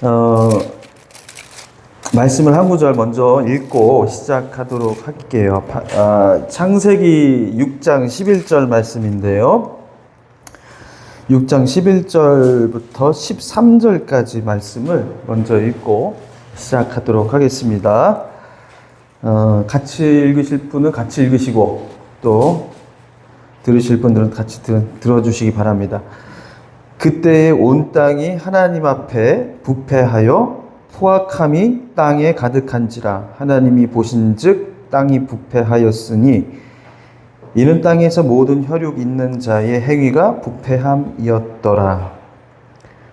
어, 말씀을 한 구절 먼저 읽고 시작하도록 할게요. 창세기 6장 11절 말씀인데요. 6장 11절부터 13절까지 말씀을 먼저 읽고 시작하도록 하겠습니다. 같이 읽으실 분은 같이 읽으시고 또 들으실 분들은 같이 들어주시기 바랍니다. 그때에 온 땅이 하나님 앞에 부패하여 포악함이 땅에 가득한지라. 하나님이 보신즉 땅이 부패하였으니 이는 땅에서 모든 혈육 있는 자의 행위가 부패함이었더라.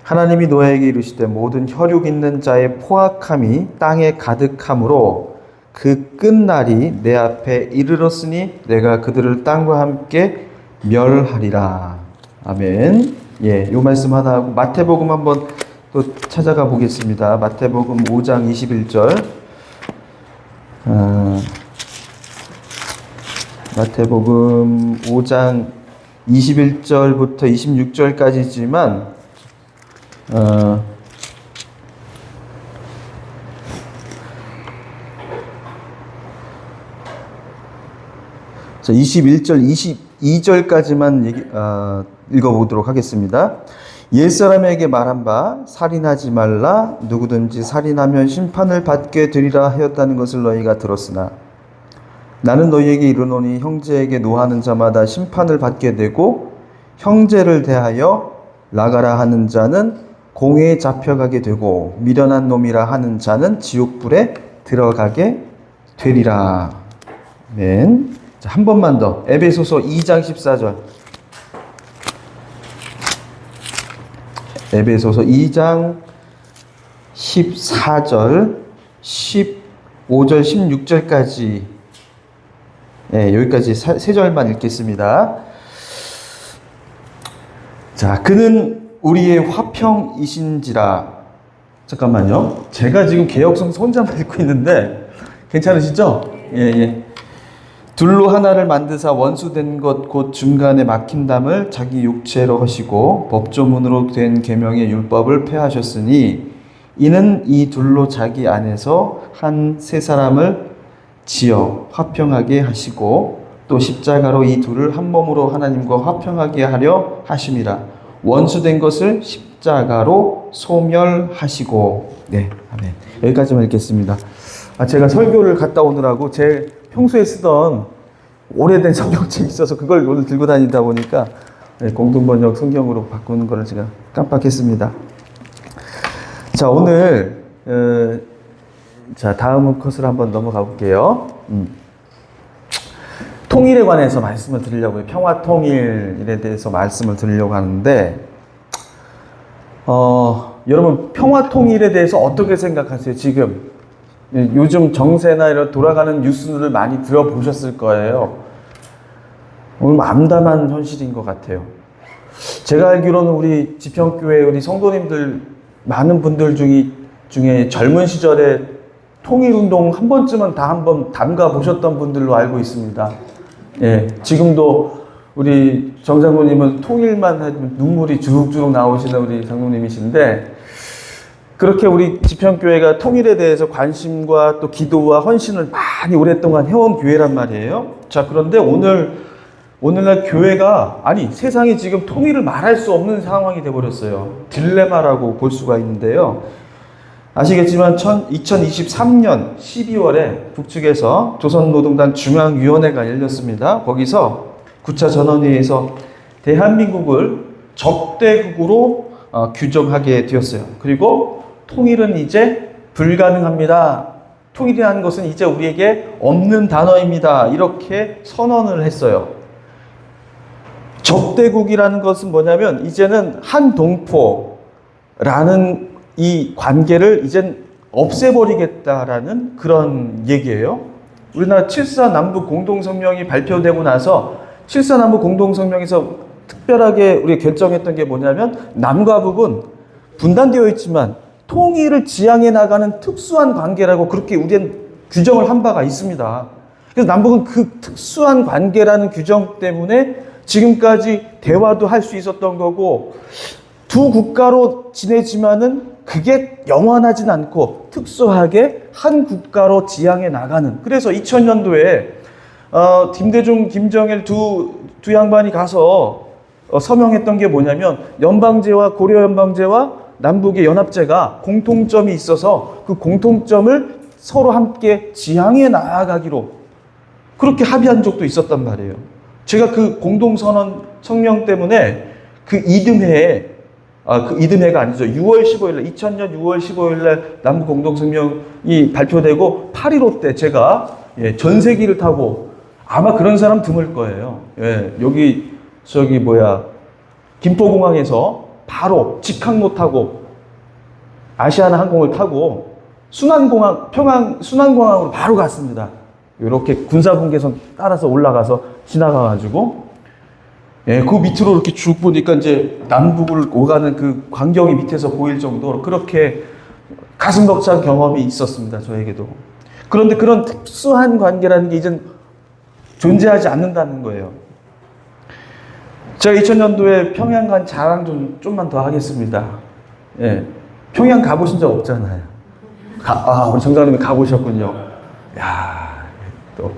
하나님이 노아에게 이르시되 모든 혈육 있는 자의 포악함이 땅에 가득함으로 그 끝날이 내 앞에 이르렀으니 내가 그들을 땅과 함께 멸하리라. 아멘. 요 말씀 하나 하고 마태복음 한번 또 찾아가 보겠습니다. 마태복음 5장 21절. 마태복음 5장 21절부터 26절까지지만 21절, 22절까지만 읽어보도록 하겠습니다. 옛사람에게 말한 바 살인하지 말라. 누구든지 살인하면 심판을 받게 되리라 하였다는 것을 너희가 들었으나 나는 너희에게 이르노니 형제에게 노하는 자마다 심판을 받게 되고 형제를 대하여 나가라 하는 자는 공회에 잡혀가게 되고 미련한 놈이라 하는 자는 지옥불에 들어가게 되리라. 아멘. 자, 한 번만 더. 에베소서 2장 14절. 에베소서 2장 14절, 15절, 16절까지 여기까지 세 절만 읽겠습니다. 자, 그는 우리의 화평이신지라. 잠깐만요. 제가 지금 개역성 혼자만 읽고 있는데 괜찮으시죠? 예. 둘로 하나를 만드사 원수된 것 곧 중간에 막힌 담을 자기 육체로 하시고 법조문으로 된 계명의 율법을 폐하셨으니 이는 이 둘로 자기 안에서 한 세 사람을 지어 화평하게 하시고 또 십자가로 이 둘을 한 몸으로 하나님과 화평하게 하려 하심이라. 원수된 것을 십자가로 소멸하시고. 네, 아멘. 여기까지만 읽겠습니다. 제가 설교를 갔다 오느라고 제 평소에 쓰던 오래된 성경책이 있어서 그걸 오늘 들고 다니다 보니까 공동번역 성경으로 바꾸는 거를 제가 깜빡했습니다. 자, 오늘 다음 컷을 한번 넘어가 볼게요. 통일에 관해서 말씀을 드리려고요. 평화 통일에 대해서 말씀을 드리려고 하는데 여러분 평화 통일에 대해서 어떻게 생각하세요? 지금 요즘 정세나 이런 돌아가는 뉴스들을 많이 들어보셨을 거예요. 오늘 암담한 현실인 것 같아요. 제가 알기로는 우리 지평교회 우리 성도님들 많은 분들 중에 젊은 시절에 통일운동 한 번쯤은 다 한번 담가 보셨던 분들로 알고 있습니다. 예, 지금도 우리 정 장로님은 통일만 하면 눈물이 주룩주룩 나오시는 우리 장로님이신데 그렇게 우리 지평교회가 통일에 대해서 관심과 또 기도와 헌신을 많이 오랫동안 해온 교회란 말이에요. 자, 그런데 오늘날 교회가 세상이 지금 통일을 말할 수 없는 상황이 되어버렸어요. 딜레마라고 볼 수가 있는데요. 아시겠지만 2023년 12월에 북측에서 조선노동당 중앙위원회가 열렸습니다. 거기서 9차 전원회의에서 대한민국을 적대국으로 규정하게 되었어요. 그리고 통일은 이제 불가능합니다. 통일이라는 것은 이제 우리에게 없는 단어입니다. 이렇게 선언을 했어요. 적대국이라는 것은 뭐냐면 이제는 한동포라는 이 관계를 이젠 없애버리겠다라는 그런 얘기예요. 우리나라 7.4 남북 공동성명이 발표되고 나서 7.4 남북 공동성명에서 특별하게 우리가 결정했던 게 뭐냐면 남과 북은 분단되어 있지만 통일을 지향해 나가는 특수한 관계라고 그렇게 우리는 규정을 한 바가 있습니다. 그래서 남북은 그 특수한 관계라는 규정 때문에 지금까지 대화도 할 수 있었던 거고 두 국가로 지내지만은 그게 영원하진 않고 특수하게 한 국가로 지향해 나가는. 그래서 2000년도에 김대중, 김정일 두 양반이 가서 서명했던 게 뭐냐면 연방제와 고려 연방제와 남북의 연합제가 공통점이 있어서 그 공통점을 서로 함께 지향해 나아가기로 그렇게 합의한 적도 있었단 말이에요. 제가 그 공동선언 성명 때문에 그 이듬해에 그 이듬해가 아니죠. 6월 15일, 2000년 6월 15일에 남북 공동성명이 발표되고 8.15 때 제가 전세기를 타고 아마 그런 사람 드물 거예요. 여기 김포공항에서 바로 직항로 타고 아시아나 항공을 타고 순안공항, 평양 순안공항으로 바로 갔습니다. 이렇게 군사분계선 따라서 올라가서 지나가가지고 그 밑으로 이렇게 쭉 보니까 이제 남북을 오가는 그 광경이 밑에서 보일 정도로 그렇게 가슴 벅찬 경험이 있었습니다. 저에게도. 그런데 그런 특수한 관계라는 게 이젠 존재하지 않는다는 거예요. 제가 2000년도에 평양 간 자랑 좀만 더 하겠습니다. 평양 가보신 적 없잖아요. 우리 정장님이 가보셨군요. 야, 또.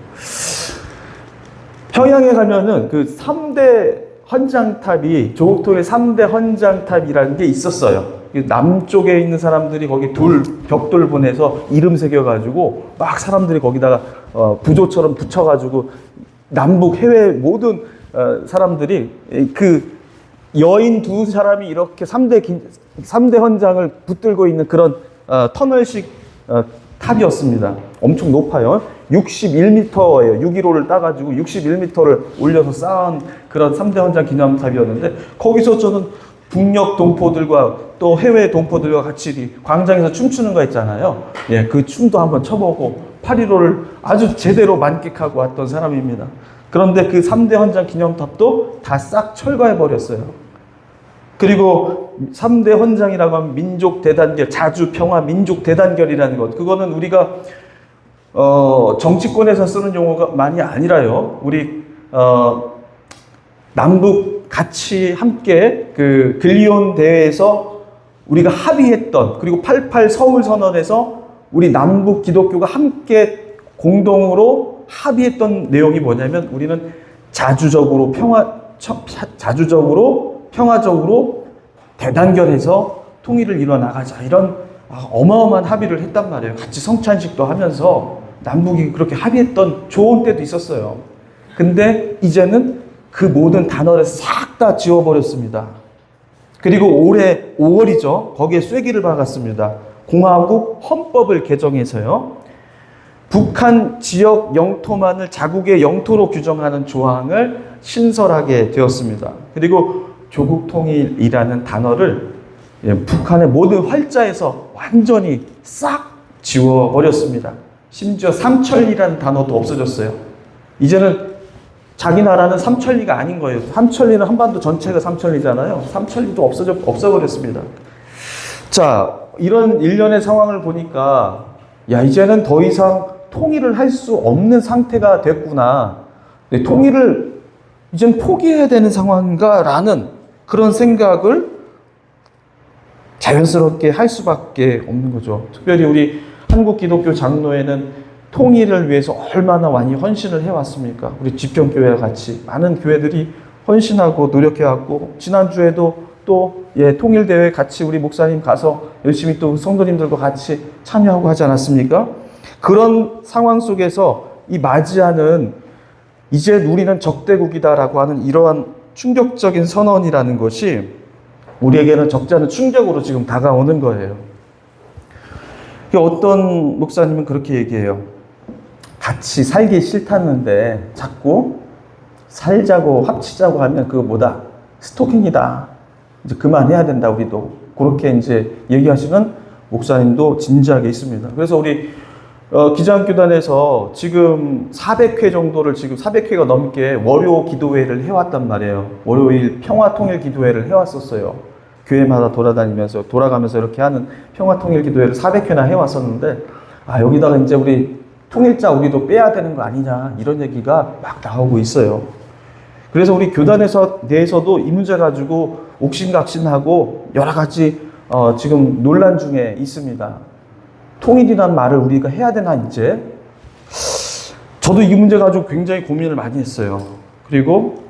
평양에 가면은 그 3대 헌장탑이, 조국통일 3대 헌장탑이라는 게 있었어요. 남쪽에 있는 사람들이 거기 벽돌 보내서 이름 새겨가지고 막 사람들이 거기다가 부조처럼 붙여가지고 남북 해외 모든 사람들이 그 여인 두 사람이 이렇게 3대 헌장을 붙들고 있는 그런 터널식 탑이었습니다. 엄청 높아요. 61m예요. 6.15를 따가지고 61m를 올려서 쌓은 그런 3대 헌장 기념탑이었는데 거기서 저는 북녘 동포들과 또 해외 동포들과 같이 광장에서 춤추는 거 있잖아요. 그 춤도 한번 춰보고 8.15를 아주 제대로 만끽하고 왔던 사람입니다. 그런데 그 3대 헌장 기념탑도 다 싹 철거해버렸어요. 그리고 3대 헌장이라고 하면 민족 대단결, 자주 평화 민족 대단결이라는 것. 그거는 우리가 정치권에서 쓰는 용어가 많이 아니라요. 우리 남북 같이 함께 그 글리온 대회에서 우리가 합의했던, 그리고 88 서울 선언에서 우리 남북 기독교가 함께 공동으로 합의했던 내용이 뭐냐면 우리는 자주적으로 평화적으로 대단결해서 통일을 이뤄 나가자, 이런 어마어마한 합의를 했단 말이에요. 같이 성찬식도 하면서 남북이 그렇게 합의했던 좋은 때도 있었어요. 근데 이제는 그 모든 단어를 싹 다 지워버렸습니다. 그리고 올해 5월이죠. 거기에 쐐기를 박았습니다. 공화국 헌법을 개정해서요. 북한 지역 영토만을 자국의 영토로 규정하는 조항을 신설하게 되었습니다. 그리고 조국 통일이라는 단어를 북한의 모든 활자에서 완전히 싹 지워버렸습니다. 심지어 삼천리라는 단어도 없어졌어요. 이제는 자기 나라는 삼천리가 아닌 거예요. 삼천리는 한반도 전체가 삼천리잖아요. 삼천리도 없어버렸습니다. 자, 이런 일련의 상황을 보니까 이제는 더 이상 통일을 할 수 없는 상태가 됐구나. 통일을 이젠 포기해야 되는 상황인가? 라는 그런 생각을 자연스럽게 할 수밖에 없는 거죠. 특별히 우리 한국 기독교 장로회는 통일을 위해서 얼마나 많이 헌신을 해왔습니까? 우리 지평교회와 같이 많은 교회들이 헌신하고 노력해왔고, 지난주에도 또 통일대회 같이 우리 목사님 가서 열심히 또 성도님들과 같이 참여하고 하지 않았습니까? 그런 상황 속에서 이 맞이하는, 이제 우리는 적대국이다라고 하는 이러한 충격적인 선언이라는 것이 우리에게는 적지 않은 충격으로 지금 다가오는 거예요. 어떤 목사님은 그렇게 얘기해요. 같이 살기 싫다는데 자꾸 살자고 합치자고 하면 그거 뭐다? 스토킹이다. 이제 그만해야 된다, 우리도. 그렇게 이제 얘기하시는 목사님도 진지하게 있습니다. 그래서 우리 기장교단에서 지금 400회 정도를, 지금 400회가 넘게 월요 기도회를 해왔단 말이에요. 월요일 평화통일 기도회를 해왔었어요. 교회마다 돌아가면서 이렇게 하는 평화통일 기도회를 400회나 해왔었는데, 여기다가 이제 우리 통일자 우리도 빼야 되는 거 아니냐, 이런 얘기가 막 나오고 있어요. 그래서 우리 교단에서 내에서도 이 문제 가지고 옥신각신하고 여러 가지 지금 논란 중에 있습니다. 통일이란 말을 우리가 해야 되나 이제? 저도 이 문제 가지고 굉장히 고민을 많이 했어요. 그리고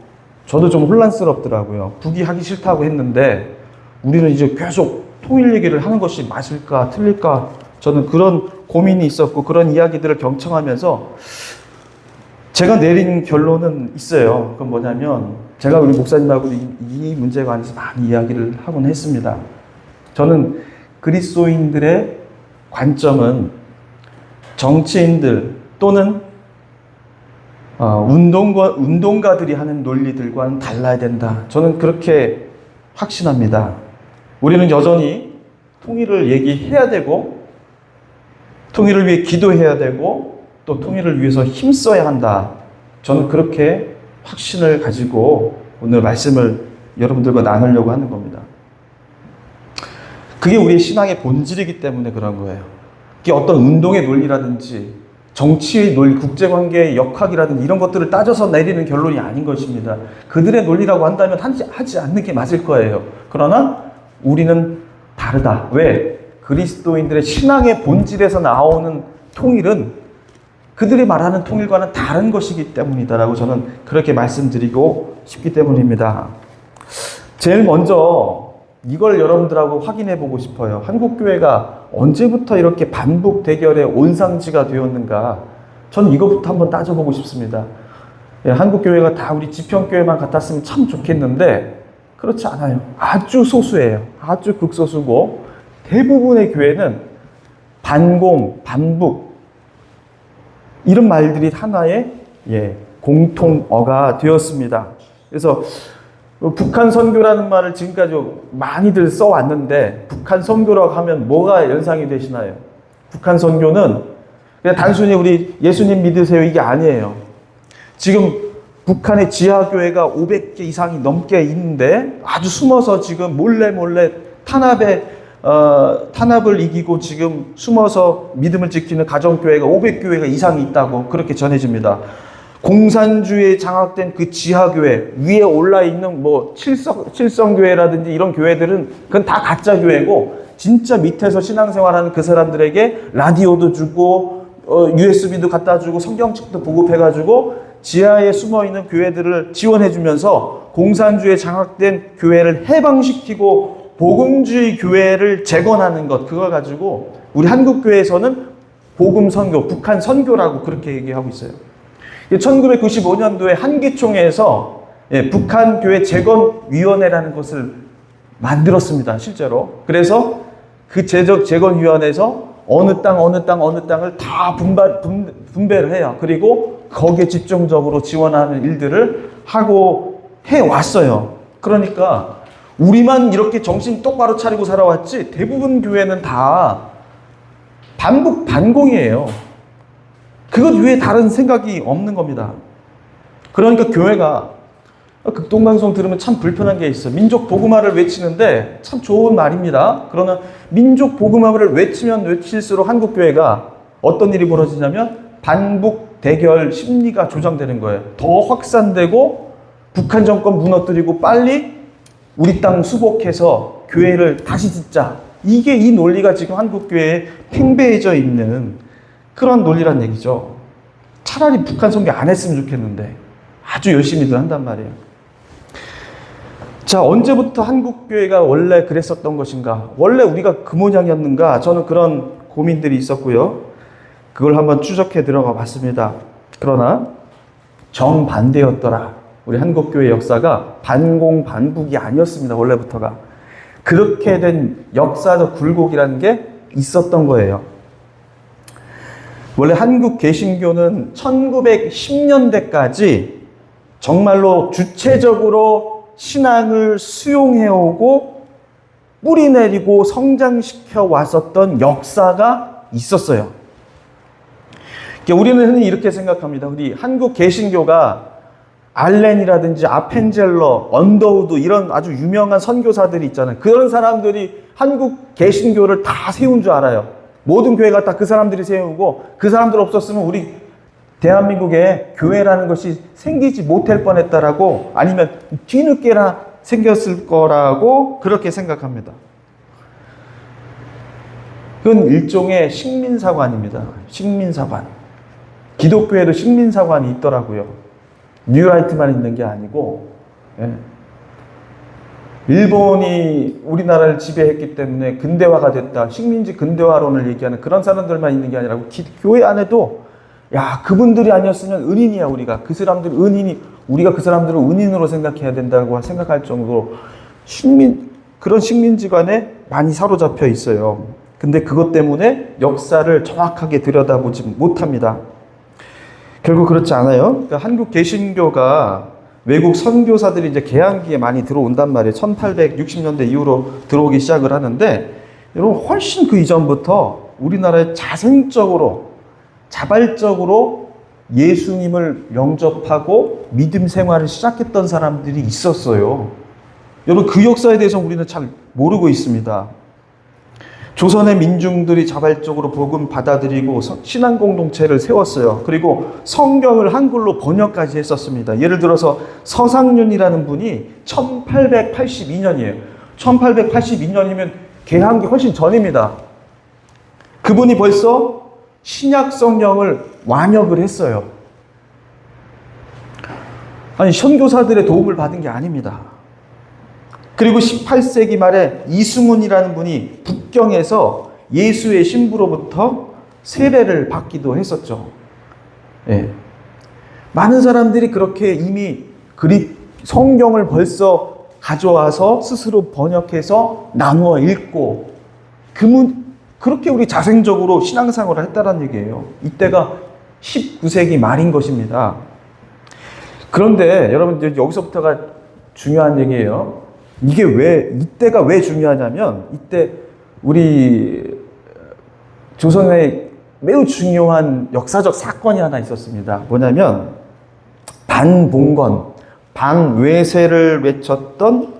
저도 좀 혼란스럽더라고요. 북이 하기 싫다고 했는데 우리는 이제 계속 통일 얘기를 하는 것이 맞을까 틀릴까, 저는 그런 고민이 있었고 그런 이야기들을 경청하면서 제가 내린 결론은 있어요. 그건 뭐냐면, 제가 우리 목사님하고 이 문제에 관해서 많이 이야기를 하곤 했습니다. 저는 그리스도인들의 관점은 정치인들 또는 운동가들이 하는 논리들과는 달라야 된다. 저는 그렇게 확신합니다. 우리는 여전히 통일을 얘기해야 되고, 통일을 위해 기도해야 되고, 또 통일을 위해서 힘써야 한다. 저는 그렇게 확신을 가지고 오늘 말씀을 여러분들과 나누려고 하는 겁니다. 그게 우리의 신앙의 본질이기 때문에 그런 거예요. 그게 어떤 운동의 논리라든지 정치의 논리, 국제관계의 역학이라든지 이런 것들을 따져서 내리는 결론이 아닌 것입니다. 그들의 논리라고 한다면 하지 않는 게 맞을 거예요. 그러나 우리는 다르다. 왜? 그리스도인들의 신앙의 본질에서 나오는 통일은 그들이 말하는 통일과는 다른 것이기 때문이다라고 저는 그렇게 말씀드리고 싶기 때문입니다. 제일 먼저 이걸 여러분들하고 확인해 보고 싶어요. 한국교회가 언제부터 이렇게 반복 대결의 온상지가 되었는가? 저는 이것부터 한번 따져보고 싶습니다. 한국교회가 다 우리 지평교회만 같았으면 참 좋겠는데 그렇지 않아요. 아주 소수예요. 아주 극소수고, 대부분의 교회는 반공, 반북 이런 말들이 하나의 공통어가 되었습니다. 그래서 북한 선교라는 말을 지금까지 많이들 써왔는데, 북한 선교라고 하면 뭐가 연상이 되시나요? 북한 선교는 그냥 단순히 우리 예수님 믿으세요 이게 아니에요. 지금 북한의 지하교회가 500개 이상이 넘게 있는데 아주 숨어서 지금 몰래 탄압을 이기고 지금 숨어서 믿음을 지키는 가정교회가 500교회가 이상이 있다고 그렇게 전해집니다. 공산주의에 장악된 그 지하교회 위에 올라있는 칠성교회라든지 이런 교회들은 그건 다 가짜 교회고, 진짜 밑에서 신앙생활하는 그 사람들에게 라디오도 주고 USB도 갖다 주고 성경책도 보급해가지고 지하에 숨어있는 교회들을 지원해주면서 공산주의에 장악된 교회를 해방시키고 복음주의 교회를 재건하는 것, 그걸 가지고 우리 한국교회에서는 복음 선교, 북한 선교라고 그렇게 얘기하고 있어요. 1995년도에 한기총회에서 북한 교회 재건위원회라는 것을 만들었습니다, 실제로. 그래서 그 재건위원회에서 어느 땅을 다 분배를 해요. 그리고 거기에 집중적으로 지원하는 일들을 하고 해왔어요. 그러니까 우리만 이렇게 정신 똑바로 차리고 살아왔지 대부분 교회는 다 반북 반공이에요. 그것 외에 다른 생각이 없는 겁니다. 그러니까 교회가, 극동방송 들으면 참 불편한 게 있어요. 민족 복음화를 외치는데 참 좋은 말입니다. 그러나 민족 복음화를 외치면 외칠수록 한국교회가 어떤 일이 벌어지냐면 반북 대결 심리가 조장되는 거예요. 더 확산되고 북한 정권 무너뜨리고 빨리 우리 땅 수복해서 교회를 다시 짓자. 이게 이 논리가 지금 한국교회에 팽배해져 있는 그런 논리란 얘기죠. 차라리 북한 선교 안 했으면 좋겠는데 아주 열심히들 한단 말이에요. 자, 언제부터 한국교회가 원래 그랬었던 것인가? 원래 우리가 그 모양이었는가? 저는 그런 고민들이 있었고요. 그걸 한번 추적해 들어가 봤습니다. 그러나 정반대였더라. 우리 한국교회 역사가 반공 반북이 아니었습니다. 원래부터가. 그렇게 된 역사적 굴곡이라는 게 있었던 거예요. 원래 한국 개신교는 1910년대까지 정말로 주체적으로 신앙을 수용해오고 뿌리내리고 성장시켜 왔었던 역사가 있었어요. 우리는 흔히 이렇게 생각합니다. 우리 한국 개신교가 알렌이라든지 아펜젤러, 언더우드 이런 아주 유명한 선교사들이 있잖아요. 그런 사람들이 한국 개신교를 다 세운 줄 알아요. 모든 교회가 다 그 사람들이 세우고 그 사람들 없었으면 우리 대한민국에 교회라는 것이 생기지 못할 뻔했다라고, 아니면 뒤늦게나 생겼을 거라고 그렇게 생각합니다. 그건 일종의 식민사관입니다. 식민사관. 기독교에도 식민사관이 있더라고요. 뉴라이트만 있는 게 아니고, 예. 일본이 우리나라를 지배했기 때문에 근대화가 됐다. 식민지 근대화론을 얘기하는 그런 사람들만 있는 게 아니라 교회 안에도 야, 그분들이 아니었으면 은인이야, 우리가. 그 사람들 은인이, 우리가 그 사람들을 은인으로 생각해야 된다고 생각할 정도로 그런 식민지관에 많이 사로잡혀 있어요. 근데 그것 때문에 역사를 정확하게 들여다보지 못합니다. 결국 그렇지 않아요. 그러니까 한국 개신교가 외국 선교사들이 이제 개항기에 많이 들어온단 말이에요. 1860년대 이후로 들어오기 시작을 하는데, 여러분 훨씬 그 이전부터 우리나라에 자발적으로 예수님을 영접하고 믿음 생활을 시작했던 사람들이 있었어요. 여러분 그 역사에 대해서 우리는 잘 모르고 있습니다. 조선의 민중들이 자발적으로 복음 받아들이고 신앙 공동체를 세웠어요. 그리고 성경을 한글로 번역까지 했었습니다. 예를 들어서 서상륜이라는 분이 1882년이에요. 1882년이면 개항기 훨씬 전입니다. 그분이 벌써 신약 성경을 완역을 했어요. 아니, 선교사들의 도움을 받은 게 아닙니다. 그리고 18세기 말에 이승훈이라는 분이 북경에서 예수의 신부로부터 세례를 받기도 했었죠. 예. 많은 사람들이 그렇게 이미 성경을 벌써 가져와서 스스로 번역해서 나누어 읽고 그렇게 우리 자생적으로 신앙생활을 했다는 얘기예요. 이때가 19세기 말인 것입니다. 그런데 여러분 여기서부터가 중요한 얘기예요. 이때가 왜 중요하냐면, 이때 우리 조선에 매우 중요한 역사적 사건이 하나 있었습니다. 뭐냐면, 반봉건, 반외세를 외쳤던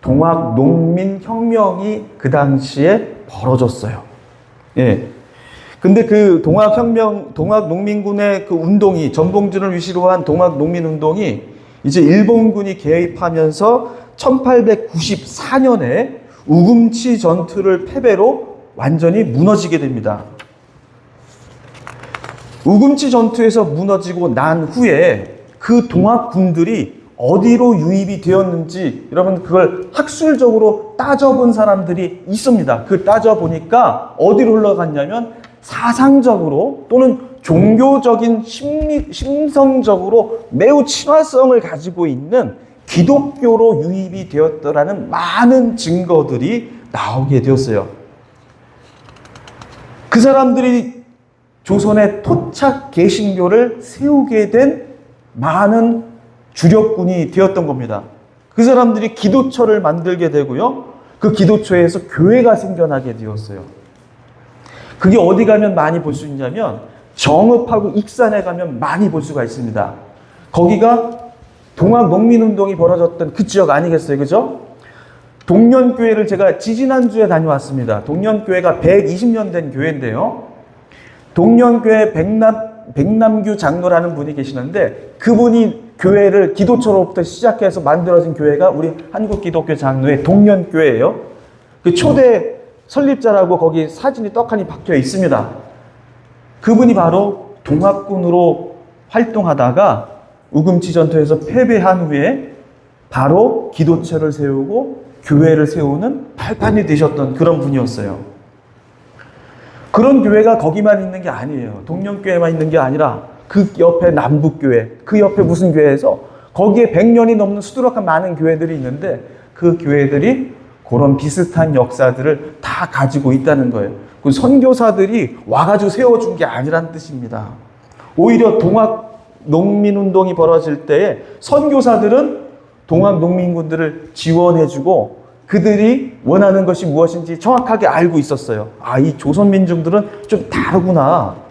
동학농민혁명이 그 당시에 벌어졌어요. 예. 근데 그 동학농민군의 그 운동이, 전봉준을 위시로 한 동학농민운동이 이제 일본군이 개입하면서 1894년에 우금치 전투를 패배로 완전히 무너지게 됩니다. 우금치 전투에서 무너지고 난 후에 그 동학군들이 어디로 유입이 되었는지 여러분 그걸 학술적으로 따져본 사람들이 있습니다. 그 따져보니까 어디로 흘러갔냐면 사상적으로 또는 종교적인 심성적으로 매우 친화성을 가지고 있는 기독교로 유입이 되었더라는 많은 증거들이 나오게 되었어요. 그 사람들이 조선의 토착 개신교를 세우게 된 많은 주력군이 되었던 겁니다. 그 사람들이 기도처를 만들게 되고요. 그 기도처에서 교회가 생겨나게 되었어요. 그게 어디 가면 많이 볼 수 있냐면 정읍하고 익산에 가면 많이 볼 수가 있습니다. 거기가 동학농민운동이 벌어졌던 그 지역 아니겠어요? 그죠? 동년교회를 제가 지지난주에 다녀왔습니다. 동년교회가 120년 된 교회인데요. 동년교회 백남규 장로라는 분이 계시는데 그분이 교회를 기도처로부터 시작해서 만들어진 교회가 우리 한국기독교 장로의 동년교회예요. 그 초대 설립자라고 거기 사진이 떡하니 박혀 있습니다. 그분이 바로 동학군으로 활동하다가 우금치 전투에서 패배한 후에 바로 기도처를 세우고 교회를 세우는 발판이 되셨던 그런 분이었어요. 그런 교회가 거기만 있는 게 아니에요. 동년교회만 있는 게 아니라 그 옆에 남북교회, 그 옆에 무슨 교회에서 거기에 100년이 넘는 수두룩한 많은 교회들이 있는데 그 교회들이 그런 비슷한 역사들을 다 가지고 있다는 거예요. 그 선교사들이 와가지고 세워준 게 아니란 뜻입니다. 오히려 동학농민운동이 벌어질 때에 선교사들은 동학농민군들을 지원해주고 그들이 원하는 것이 무엇인지 정확하게 알고 있었어요. 아, 이 조선민중들은 좀 다르구나.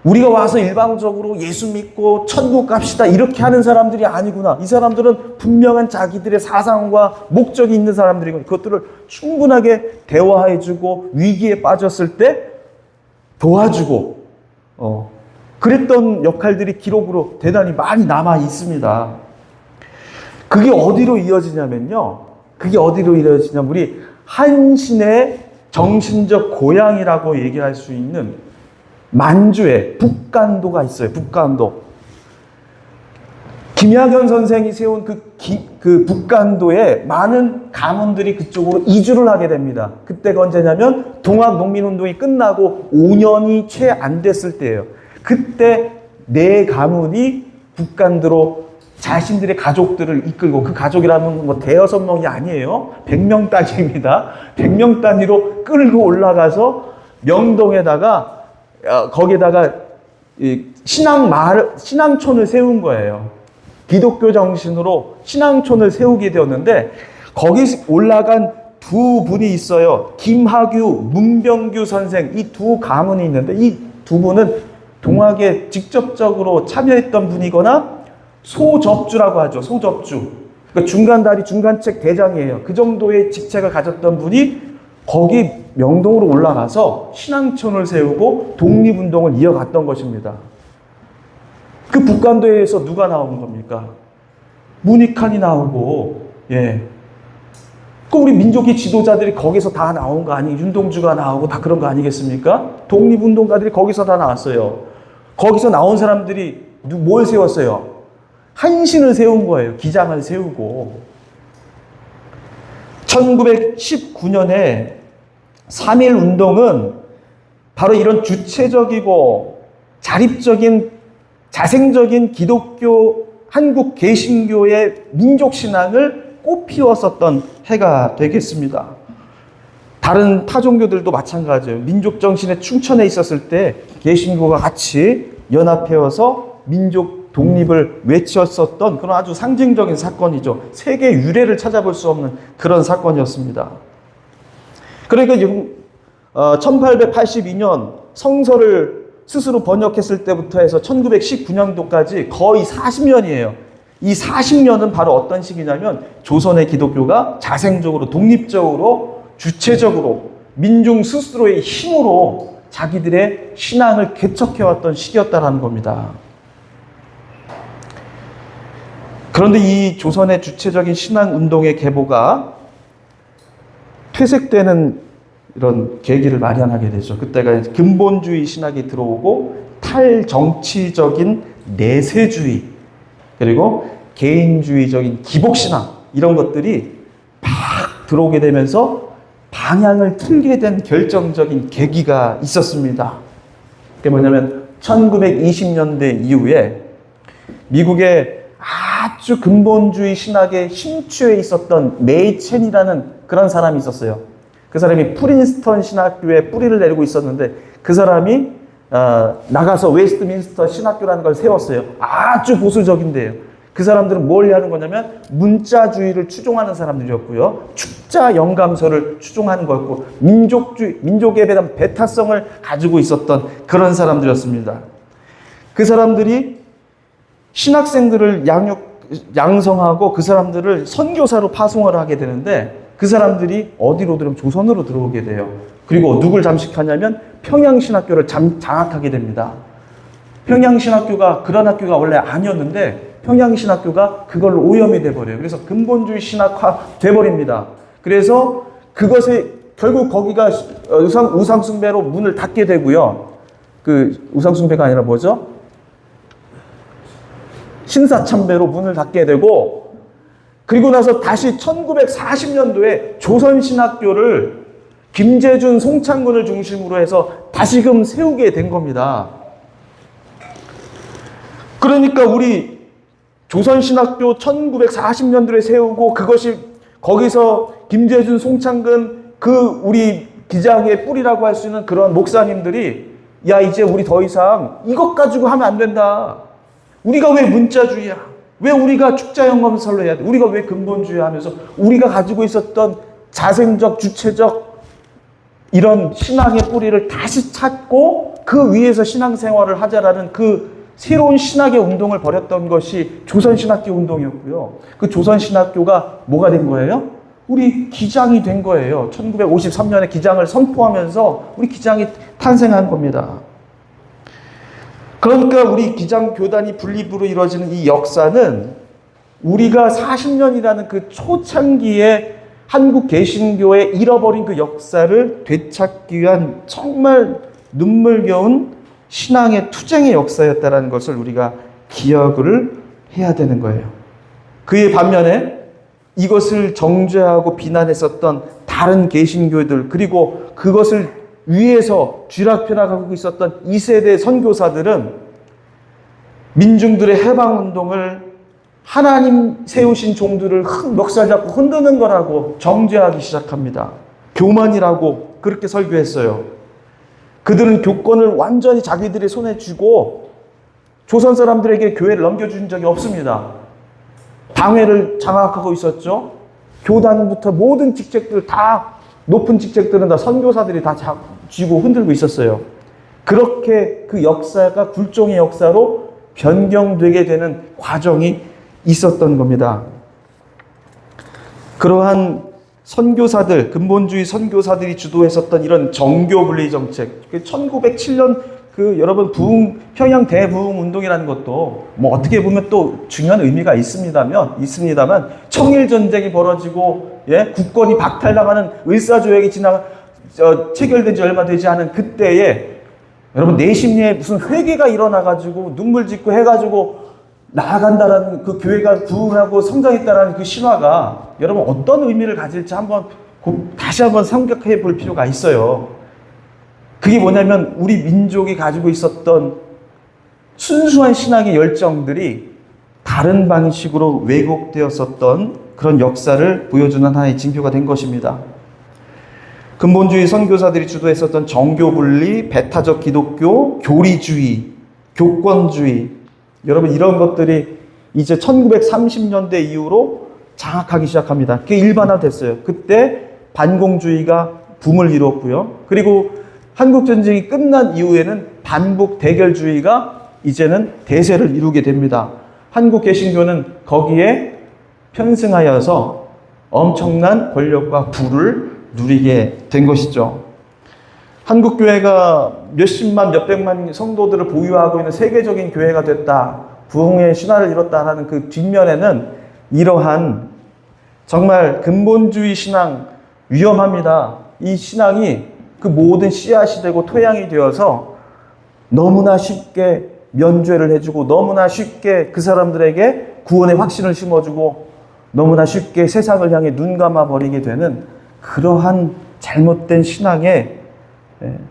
우리가 와서 일방적으로 예수 믿고 천국 갑시다 이렇게 하는 사람들이 아니구나. 이 사람들은 분명한 자기들의 사상과 목적이 있는 사람들이고 그것들을 충분하게 대화해주고 위기에 빠졌을 때 도와주고 그랬던 역할들이 기록으로 대단히 많이 남아 있습니다. 그게 어디로 이어지냐면요. 우리 한신의 정신적 고향이라고 얘기할 수 있는 만주에 북간도가 있어요. 북간도. 김양현 선생이 세운 그 북간도에 많은 가문들이 그쪽으로 이주를 하게 됩니다. 그때가 언제냐면 동학농민운동이 끝나고 5년이 채 안 됐을 때예요. 그때 네 가문이 북간도로 자신들의 가족들을 이끌고, 그 가족이라면 뭐 대여섯 명이 아니에요. 100명 단위입니다. 100명 단위로 끌고 올라가서 명동에다가 거기에다가 신앙촌을 세운 거예요. 기독교 정신으로 신앙촌을 세우게 되었는데, 거기 올라간 두 분이 있어요. 김하규, 문병규 선생, 이 두 가문이 있는데, 이 두 분은 동학에 직접적으로 참여했던 분이거나 소접주라고 하죠. 소접주. 그러니까 중간다리, 중간책 대장이에요. 그 정도의 직책을 가졌던 분이 거기 명동으로 올라가서 신앙촌을 세우고 독립운동을 이어갔던 것입니다. 그 북간도에서 누가 나오는 겁니까? 문익환이 나오고, 예. 그 우리 민족의 지도자들이 거기서 다 나온 거 아니? 윤동주가 나오고 다 그런 거 아니겠습니까? 독립운동가들이 거기서 다 나왔어요. 거기서 나온 사람들이 뭘 세웠어요? 한신을 세운 거예요. 기장을 세우고. 1919년에 3.1운동은 바로 이런 주체적이고 자립적인 자생적인 기독교 한국 개신교의 민족신앙을 꽃피웠었던 해가 되겠습니다. 다른 타종교들도 마찬가지예요. 민족정신에 충천해 있었을 때 개신교가 같이 연합해서 민족 독립을 외쳤었던 그런 아주 상징적인 사건이죠. 세계 유례를 찾아볼 수 없는 그런 사건이었습니다. 그러니까 1882년 성서를 스스로 번역했을 때부터 해서 1919년도까지 거의 40년이에요. 이 40년은 바로 어떤 시기냐면 조선의 기독교가 자생적으로 독립적으로 주체적으로 민중 스스로의 힘으로 자기들의 신앙을 개척해왔던 시기였다라는 겁니다. 그런데 이 조선의 주체적인 신앙운동의 계보가 퇴색되는 이런 계기를 마련하게 되죠. 그때가 근본주의 신학이 들어오고 탈정치적인 내세주의 그리고 개인주의적인 기복신앙 이런 것들이 막 들어오게 되면서 방향을 틀게 된 결정적인 계기가 있었습니다. 그게 뭐냐면 1920년대 이후에 미국의 아주 근본주의 신학에 심취해 있었던 메이첸이라는 그런 사람이 있었어요. 그 사람이 프린스턴 신학교에 뿌리를 내리고 있었는데 그 사람이 나가서 웨스트민스터 신학교라는 걸 세웠어요. 아주 보수적인데요. 그 사람들은 뭘 하는 거냐면 문자주의를 추종하는 사람들이었고요. 축자 영감서를 추종하는 거였고 민족에 대한 배타성을 가지고 있었던 그런 사람들이었습니다. 그 사람들이 신학생들을 양성하고 그 사람들을 선교사로 파송을 하게 되는데 그 사람들이 어디로 들어오면 조선으로 들어오게 돼요. 그리고 누굴 잠식하냐면 평양신학교를 장악하게 됩니다. 평양신학교가 그런 학교가 원래 아니었는데 평양신학교가 그걸로 오염이 돼버려요. 그래서 근본주의 신학화 돼버립니다. 그래서 그것에 결국 거기가 우상숭배로 문을 닫게 되고요. 그 우상숭배가 아니라 뭐죠? 신사참배로 문을 닫게 되고 그리고 나서 다시 1940년도에 조선신학교를 김재준, 송창근을 중심으로 해서 다시금 세우게 된 겁니다. 그러니까 우리 조선신학교 1940년도에 세우고 그것이 거기서 김재준, 송창근 그 우리 기장의 뿌리라고 할 수 있는 그런 목사님들이 야 이제 우리 더 이상 이것 가지고 하면 안 된다. 우리가 왜 문자주의야? 왜 우리가 축자영감설로 해야 돼? 우리가 왜 근본주의 하면서 우리가 가지고 있었던 자생적, 주체적 이런 신앙의 뿌리를 다시 찾고 그 위에서 신앙생활을 하자라는 그 새로운 신학의 운동을 벌였던 것이 조선신학교 운동이었고요. 그 조선신학교가 뭐가 된 거예요? 우리 기장이 된 거예요. 1953년에 기장을 선포하면서 우리 기장이 탄생한 겁니다. 그러니까 우리 기장 교단이 분립으로 이루어지는 이 역사는 우리가 40년이라는 그 초창기에 한국 개신교의 잃어버린 그 역사를 되찾기 위한 정말 눈물겨운 신앙의 투쟁의 역사였다는 것을 우리가 기억을 해야 되는 거예요. 그의 반면에 이것을 정죄하고 비난했었던 다른 개신교들, 그리고 그것을 위에서 쥐락펴락하고 있었던 2세대 선교사들은 민중들의 해방운동을 하나님 세우신 종들을 멱살 잡고 흔드는 거라고 정죄하기 시작합니다. 교만이라고 그렇게 설교했어요. 그들은 교권을 완전히 자기들의 손에 쥐고 조선 사람들에게 교회를 넘겨준 적이 없습니다. 당회를 장악하고 있었죠. 교단부터 모든 직책들 다, 높은 직책들은 다 선교사들이 다 쥐고 흔들고 있었어요. 그렇게 그 역사가 굴종의 역사로 변경되게 되는 과정이 있었던 겁니다. 그러한 선교사들, 근본주의 선교사들이 주도했었던 이런 정교 분리 정책, 1907년 여러분 평양 대부흥 운동이라는 것도 뭐 어떻게 보면 또 중요한 의미가 있습니다만 청일 전쟁이 벌어지고 국권이 박탈당하는 을사조약이 체결된 지 얼마 되지 않은 그때에 여러분 내 심리에 무슨 회개가 일어나가지고 눈물 짓고 해가지고 나아간다라는 그 교회가 부흥하고 성장했다라는 그 신화가 여러분 어떤 의미를 가질지 다시 한번 생각해 볼 필요가 있어요. 그게 뭐냐면 우리 민족이 가지고 있었던 순수한 신앙의 열정들이 다른 방식으로 왜곡되었었던 그런 역사를 보여주는 하나의 징표가 된 것입니다. 근본주의 선교사들이 주도했었던 정교분리, 배타적 기독교, 교리주의, 교권주의, 여러분 이런 것들이 이제 1930년대 이후로 장악하기 시작합니다. 그게 일반화됐어요. 그때 반공주의가 붐을 이뤘고요. 그리고 한국전쟁이 끝난 이후에는 반북 대결주의가 이제는 대세를 이루게 됩니다. 한국 개신교는 거기에 편승하여서 엄청난 권력과 부를 누리게 된 것이죠. 한국교회가 몇십만, 몇백만 성도들을 보유하고 있는 세계적인 교회가 됐다, 부흥의 신화를 이뤘다라는 그 뒷면에는 이러한 정말 근본주의 신앙 위험합니다. 이 신앙이 그 모든 씨앗이 되고 토양이 되어서 너무나 쉽게 면죄를 해주고 너무나 쉽게 그 사람들에게 구원의 확신을 심어주고 너무나 쉽게 세상을 향해 눈 감아버리게 되는 그러한 잘못된 신앙에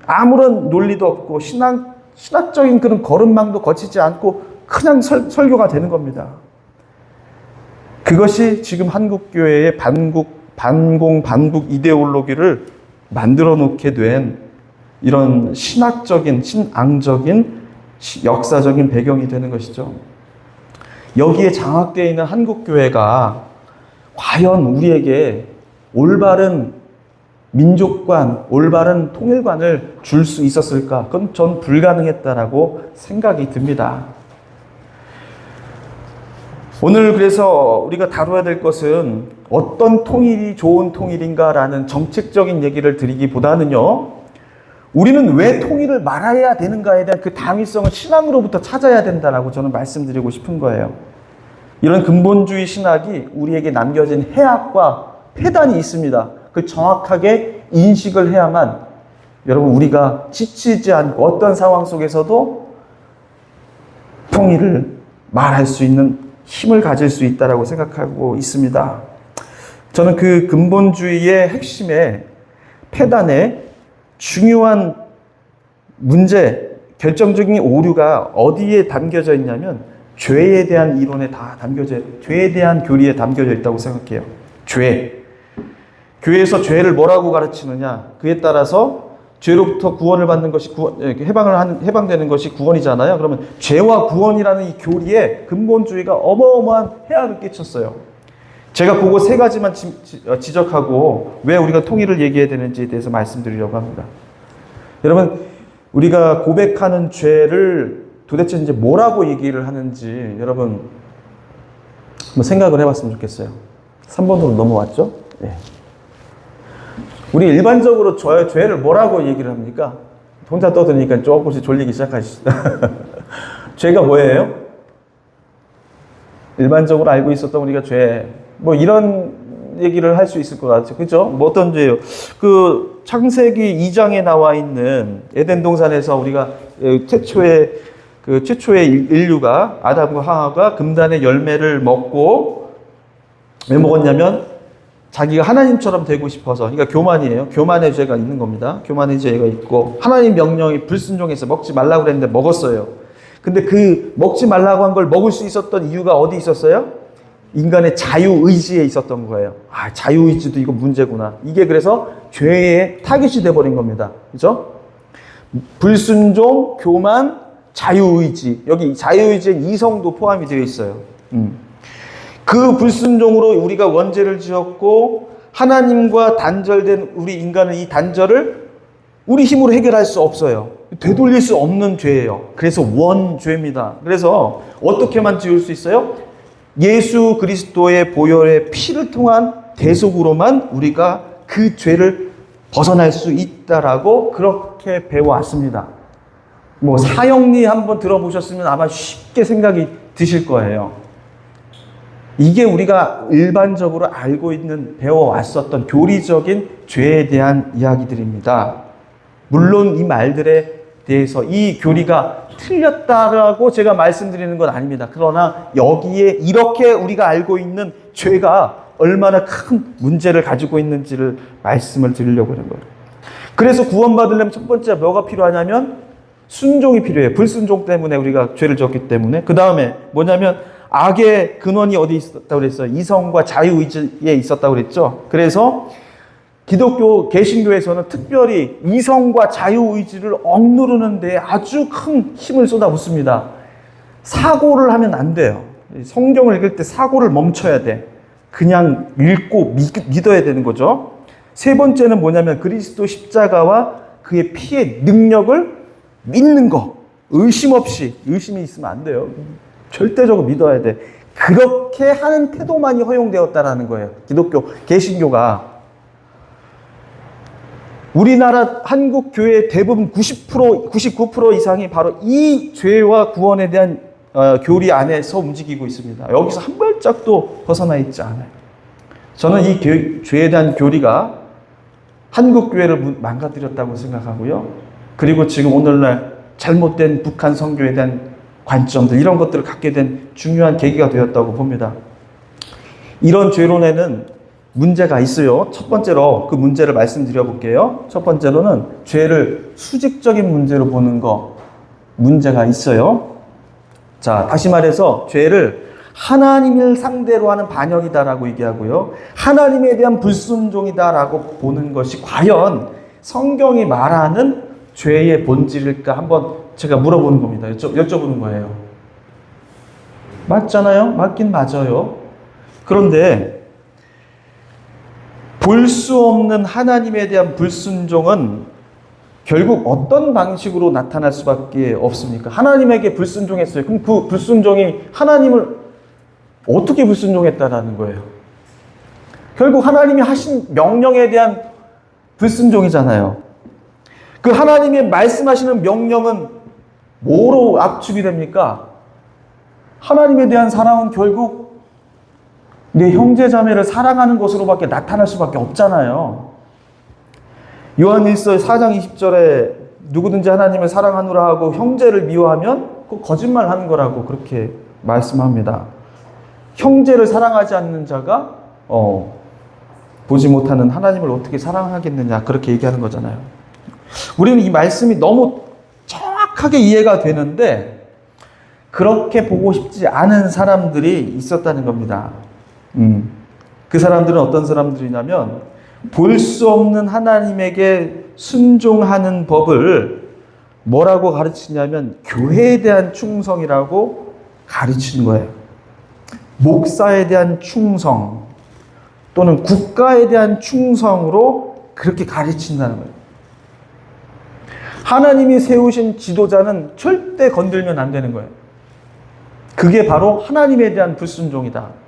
아무런 논리도 없고 신학적인 그런 거름망도 거치지 않고 그냥 설교가 되는 겁니다. 그것이 지금 한국교회의 반공 이데올로기를 만들어 놓게 된 이런 신앙적인 역사적인 배경이 되는 것이죠. 여기에 장악되어 있는 한국교회가 과연 우리에게 올바른 민족관, 올바른 통일관을 줄 수 있었을까? 그건 전 불가능했다라고 생각이 듭니다. 오늘 그래서 우리가 다뤄야 될 것은 어떤 통일이 좋은 통일인가라는 정책적인 얘기를 드리기보다는요, 우리는 왜 통일을 말아야 되는가에 대한 그 당위성을 신앙으로부터 찾아야 된다라고 저는 말씀드리고 싶은 거예요. 이런 근본주의 신학이 우리에게 남겨진 해악과 폐단이 있습니다. 그걸 정확하게 인식을 해야만 여러분 우리가 지치지 않고 어떤 상황 속에서도 통일을 말할 수 있는 힘을 가질 수 있다라고 생각하고 있습니다. 저는 그 근본주의의 핵심에 폐단의 중요한 문제, 결정적인 오류가 어디에 담겨져 있냐면 죄에 대한 이론에 죄에 대한 교리에 담겨져 있다고 생각해요. 교회에서 죄를 뭐라고 가르치느냐, 그에 따라서 죄로부터 구원을 받는 것이 해방되는 것이 구원이잖아요. 그러면 죄와 구원이라는 이 교리에 근본주의가 어마어마한 해악을 끼쳤어요. 제가 그거 세 가지만 지적하고 왜 우리가 통일을 얘기해야 되는지에 대해서 말씀드리려고 합니다. 여러분, 우리가 고백하는 죄를 도대체 이제 뭐라고 얘기를 하는지 여러분 한번 생각을 해봤으면 좋겠어요. 3번으로 넘어왔죠? 네. 우리 일반적으로 죄를 뭐라고 얘기를 합니까? 혼자 떠드니까 조금씩 졸리기 시작하시죠. 죄가 뭐예요? 일반적으로 알고 있었던 우리가 죄, 뭐 이런 얘기를 할 수 있을 것 같아요. 그죠? 뭐 어떤 죄예요? 그 창세기 2장에 나와 있는 에덴 동산에서 우리가 최초의 인류가 아담과 하와가 금단의 열매를 먹고 왜 먹었냐면 자기가 하나님처럼 되고 싶어서, 그러니까 교만이에요. 교만의 죄가 있는 겁니다. 교만의 죄가 있고 하나님 명령이 불순종해서 먹지 말라고 그랬는데 먹었어요. 근데 그 먹지 말라고 한 걸 먹을 수 있었던 이유가 어디 있었어요? 인간의 자유의지에 있었던 거예요. 아, 자유의지도 이거 문제구나. 이게 그래서 죄의 타깃이 돼버린 겁니다. 그죠? 불순종, 교만, 자유의지. 여기 자유의지에 이성도 포함이 되어 있어요. 그 불순종으로 우리가 원죄를 지었고 하나님과 단절된 우리 인간은 이 단절을 우리 힘으로 해결할 수 없어요. 되돌릴 수 없는 죄예요. 그래서 원죄입니다. 그래서 어떻게만 지을 수 있어요? 예수 그리스도의 보혈의 피를 통한 대속으로만 우리가 그 죄를 벗어날 수 있다라고 그렇게 배워왔습니다. 뭐 사형리 한번 들어보셨으면 아마 쉽게 생각이 드실 거예요. 이게 우리가 일반적으로 알고 있는 배워왔었던 교리적인 죄에 대한 이야기들입니다. 물론 이 말들에 대해서 이 교리가 틀렸다라고 제가 말씀드리는 건 아닙니다. 그러나 여기에 이렇게 우리가 알고 있는 죄가 얼마나 큰 문제를 가지고 있는지를 말씀을 드리려고 하는 거예요. 그래서 구원받으려면 첫 번째 뭐가 필요하냐면 순종이 필요해요. 불순종 때문에 우리가 죄를 지었기 때문에. 그 다음에 뭐냐면 악의 근원이 어디 있었다고 그랬어요? 이성과 자유의지에 있었다고 그랬죠. 그래서 기독교 개신교에서는 특별히 이성과 자유의지를 억누르는 데 아주 큰 힘을 쏟아붓습니다. 사고를 하면 안 돼요. 성경을 읽을 때 사고를 멈춰야 돼. 그냥 읽고 믿어야 되는 거죠. 세 번째는 뭐냐면 그리스도 십자가와 그의 피의 능력을 믿는 거. 의심 없이. 의심이 있으면 안 돼요. 절대적으로 믿어야 돼. 그렇게 하는 태도만이 허용되었다라는 거예요. 기독교 개신교가. 우리나라 한국 교회의 대부분 90%, 99% 이상이 바로 이 죄와 구원에 대한 교리 안에서 움직이고 있습니다. 여기서 한 발짝도 벗어나 있지 않아요. 저는 이 죄에 대한 교리가 한국 교회를 망가뜨렸다고 생각하고요. 그리고 지금 오늘날 잘못된 북한 선교에 대한 관점들, 이런 것들을 갖게 된 중요한 계기가 되었다고 봅니다. 이런 죄론에는 문제가 있어요. 첫 번째로 그 문제를 말씀드려 볼게요. 첫 번째로는 죄를 수직적인 문제로 보는 거, 문제가 있어요. 자, 다시 말해서 죄를 하나님을 상대로 하는 반역이다라고 얘기하고요. 하나님에 대한 불순종이다라고 보는 것이 과연 성경이 말하는 죄의 본질일까 한번 제가 물어보는 겁니다. 여쭤보는 거예요. 맞잖아요? 맞긴 맞아요. 그런데 볼 수 없는 하나님에 대한 불순종은 결국 어떤 방식으로 나타날 수밖에 없습니까? 하나님에게 불순종했어요. 그럼 그 불순종이 하나님을 어떻게 불순종했다라는 거예요? 결국 하나님이 하신 명령에 대한 불순종이잖아요. 그 하나님이 말씀하시는 명령은 뭐로 압축이 됩니까? 하나님에 대한 사랑은 결국 내 형제 자매를 사랑하는 것으로밖에 나타날 수밖에 없잖아요. 요한일서 4장 20절에 누구든지 하나님을 사랑하노라 하고 형제를 미워하면 그 거짓말 하는 거라고 그렇게 말씀합니다. 형제를 사랑하지 않는 자가 보지 못하는 하나님을 어떻게 사랑하겠느냐, 그렇게 얘기하는 거잖아요. 우리는 이 말씀이 너무 정확하게 이해가 되는데 그렇게 보고 싶지 않은 사람들이 있었다는 겁니다. 그 사람들은 어떤 사람들이냐면 볼 수 없는 하나님에게 순종하는 법을 뭐라고 가르치냐면 교회에 대한 충성이라고 가르치는 거예요. 목사에 대한 충성 또는 국가에 대한 충성으로 그렇게 가르친다는 거예요. 하나님이 세우신 지도자는 절대 건들면 안 되는 거예요. 그게 바로 하나님에 대한 불순종이다.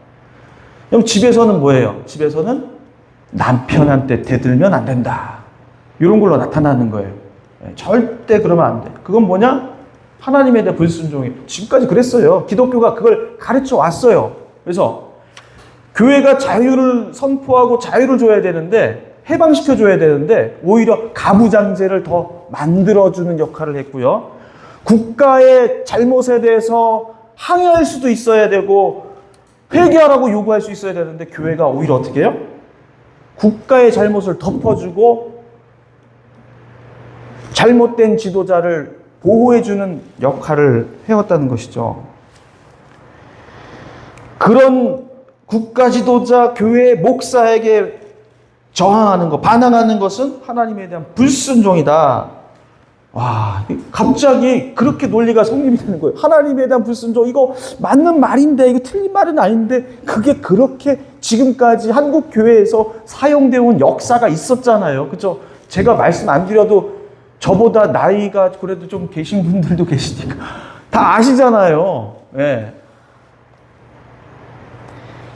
그럼 집에서는 뭐예요? 집에서는 남편한테 대들면 안 된다. 이런 걸로 나타나는 거예요. 절대 그러면 안 돼. 그건 뭐냐? 하나님에 대한 불순종이. 지금까지 그랬어요. 기독교가 그걸 가르쳐 왔어요. 그래서 교회가 자유를 선포하고 자유를 줘야 되는데, 해방시켜 줘야 되는데 오히려 가부장제를 더 만들어주는 역할을 했고요. 국가의 잘못에 대해서 항의할 수도 있어야 되고 회개하라고 요구할 수 있어야 되는데 교회가 오히려 어떻게 해요? 국가의 잘못을 덮어주고 잘못된 지도자를 보호해주는 역할을 해왔다는 것이죠. 그런 국가 지도자, 교회 목사에게 저항하는 것, 반항하는 것은 하나님에 대한 불순종이다. 와, 갑자기 그렇게 논리가 성립이 되는 거예요. 하나님에 대한 불순종, 이거 맞는 말인데, 이거 틀린 말은 아닌데, 그게 그렇게 지금까지 한국 교회에서 사용되어 온 역사가 있었잖아요. 그죠? 제가 말씀 안 드려도 저보다 나이가 그래도 좀 계신 분들도 계시니까 다 아시잖아요. 예.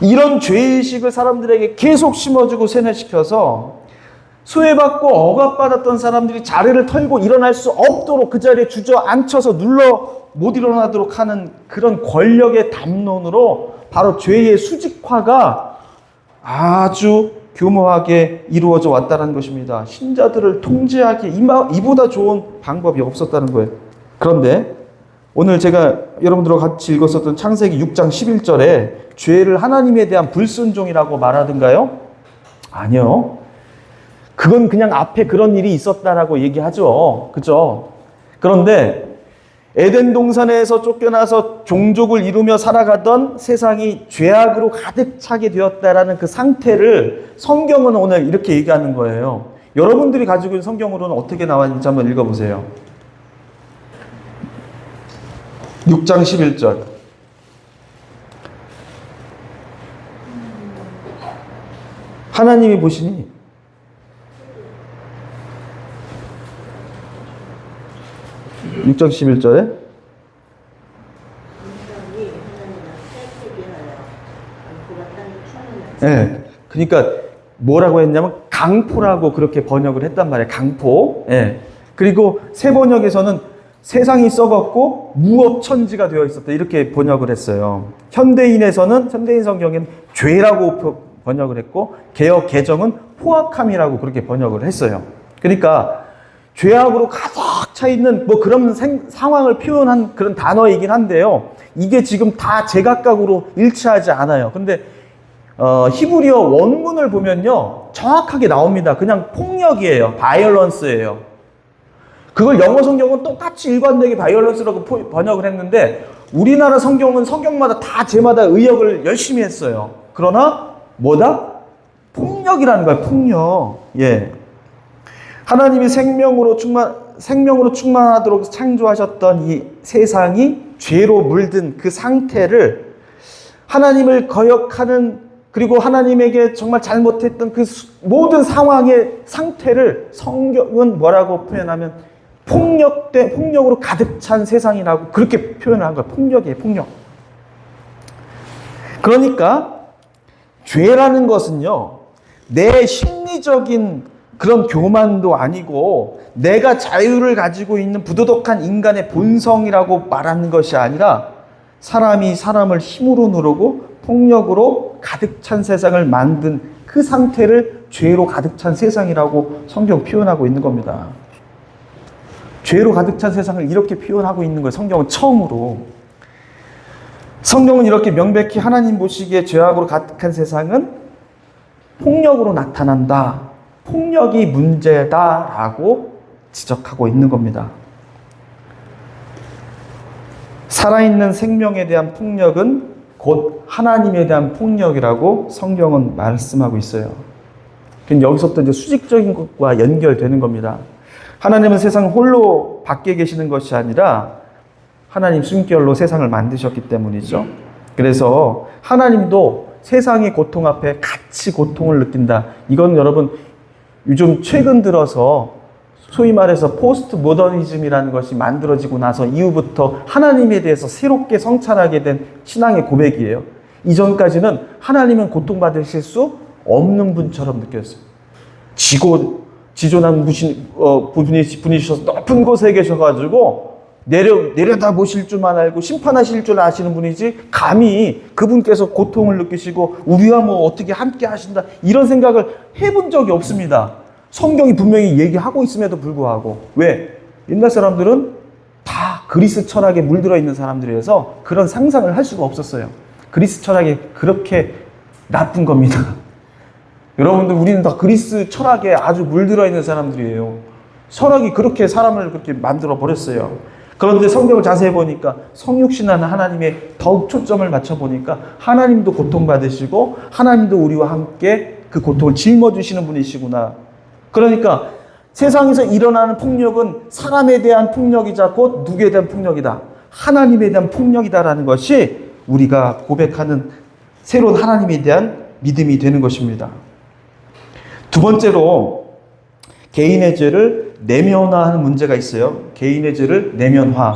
이런 죄의식을 사람들에게 계속 심어주고 세뇌시켜서 소외받고 억압받았던 사람들이 자리를 털고 일어날 수 없도록 그 자리에 주저앉혀서 못 일어나도록 하는 그런 권력의 담론으로 바로 죄의 수직화가 아주 교모하게 이루어져 왔다는 것입니다. 신자들을 통제하기 이보다 좋은 방법이 없었다는 거예요. 그런데 오늘 제가 여러분들과 같이 읽었었던 창세기 6장 11절에 죄를 하나님에 대한 불순종이라고 말하던가요? 아니요. 그건 그냥 앞에 그런 일이 있었다라고 얘기하죠. 그죠? 그런데 에덴 동산에서 쫓겨나서 종족을 이루며 살아가던 세상이 죄악으로 가득 차게 되었다라는 그 상태를 성경은 오늘 이렇게 얘기하는 거예요. 여러분들이 가지고 있는 성경으로는 어떻게 나와 있는지 한번 읽어보세요. 6장 11절. 하나님이 보시니 6장 11절에 네, 그러니까 뭐라고 했냐면 강포라고 그렇게 번역을 했단 말이에요. 강포. 네. 그리고 새 번역에서는 세상이 썩었고 무업천지가 되어 있었다 이렇게 번역을 했어요. 현대인 성경에는 죄라고 번역을 했고 개역 개정은 포악함이라고 그렇게 번역을 했어요. 그러니까 죄악으로 가득 차 있는 뭐 그런 상황을 표현한 그런 단어이긴 한데요. 이게 지금 다 제각각으로 일치하지 않아요. 근데 히브리어 원문을 보면요 정확하게 나옵니다. 그냥 폭력이에요. 바이올런스예요. 그걸 영어 성경은 똑같이 일관되게 바이올런스라고 번역을 했는데 우리나라 성경은 성경마다 다 제마다 의역을 열심히 했어요. 그러나 뭐다? 폭력이라는 거예요. 폭력. 예. 하나님이 생명으로 충만하도록 창조하셨던 이 세상이 죄로 물든 그 상태를 하나님을 거역하는 그리고 하나님에게 정말 잘못했던 그 모든 상황의 상태를 성경은 뭐라고 표현하면 폭력으로 가득 찬 세상이라고 그렇게 표현을 한 거예요. 폭력이에요, 폭력. 그러니까 죄라는 것은요, 내 심리적인 그런 교만도 아니고 내가 자유를 가지고 있는 부도덕한 인간의 본성이라고 말하는 것이 아니라 사람이 사람을 힘으로 누르고 폭력으로 가득 찬 세상을 만든 그 상태를 죄로 가득 찬 세상이라고 성경 표현하고 있는 겁니다. 죄로 가득 찬 세상을 이렇게 표현하고 있는 거예요. 성경은 처음으로. 성경은 이렇게 명백히 하나님 보시기에 죄악으로 가득한 세상은 폭력으로 나타난다. 폭력이 문제다라고 지적하고 있는 겁니다. 살아있는 생명에 대한 폭력은 곧 하나님에 대한 폭력이라고 성경은 말씀하고 있어요. 여기서부터 이제 수직적인 것과 연결되는 겁니다. 하나님은 세상 홀로 밖에 계시는 것이 아니라 하나님 숨결로 세상을 만드셨기 때문이죠. 그래서 하나님도 세상의 고통 앞에 같이 고통을 느낀다. 이건 여러분 요즘 최근 들어서 소위 말해서 포스트 모더니즘이라는 것이 만들어지고 나서 이후부터 하나님에 대해서 새롭게 성찰하게 된 신앙의 고백이에요. 이전까지는 하나님은 고통받으실 수 없는 분처럼 느꼈어요. 지존한 분이셔서 높은 곳에 계셔가지고 내려다 보실 줄만 알고 심판하실 줄 아시는 분이지, 감히 그분께서 고통을 느끼시고 우리와 뭐 어떻게 함께 하신다 이런 생각을 해본 적이 없습니다. 성경이 분명히 얘기하고 있음에도 불구하고. 왜? 옛날 사람들은 다 그리스 철학에 물들어 있는 사람들이라서 그런 상상을 할 수가 없었어요. 그리스 철학이 그렇게 나쁜 겁니다. 여러분들, 우리는 다 그리스 철학에 아주 물들어 있는 사람들이에요. 철학이 그렇게 사람을 그렇게 만들어 버렸어요. 그런데 성경을 자세히 보니까 성육신하는 하나님의 더욱 초점을 맞춰 보니까 하나님도 고통받으시고 하나님도 우리와 함께 그 고통을 짊어지시는 분이시구나. 그러니까 세상에서 일어나는 폭력은 사람에 대한 폭력이자 곧 누구에 대한 폭력이다. 하나님에 대한 폭력이다라는 것이 우리가 고백하는 새로운 하나님에 대한 믿음이 되는 것입니다. 두 번째로 개인의 죄를 내면화하는 문제가 있어요. 개인의 죄를 내면화.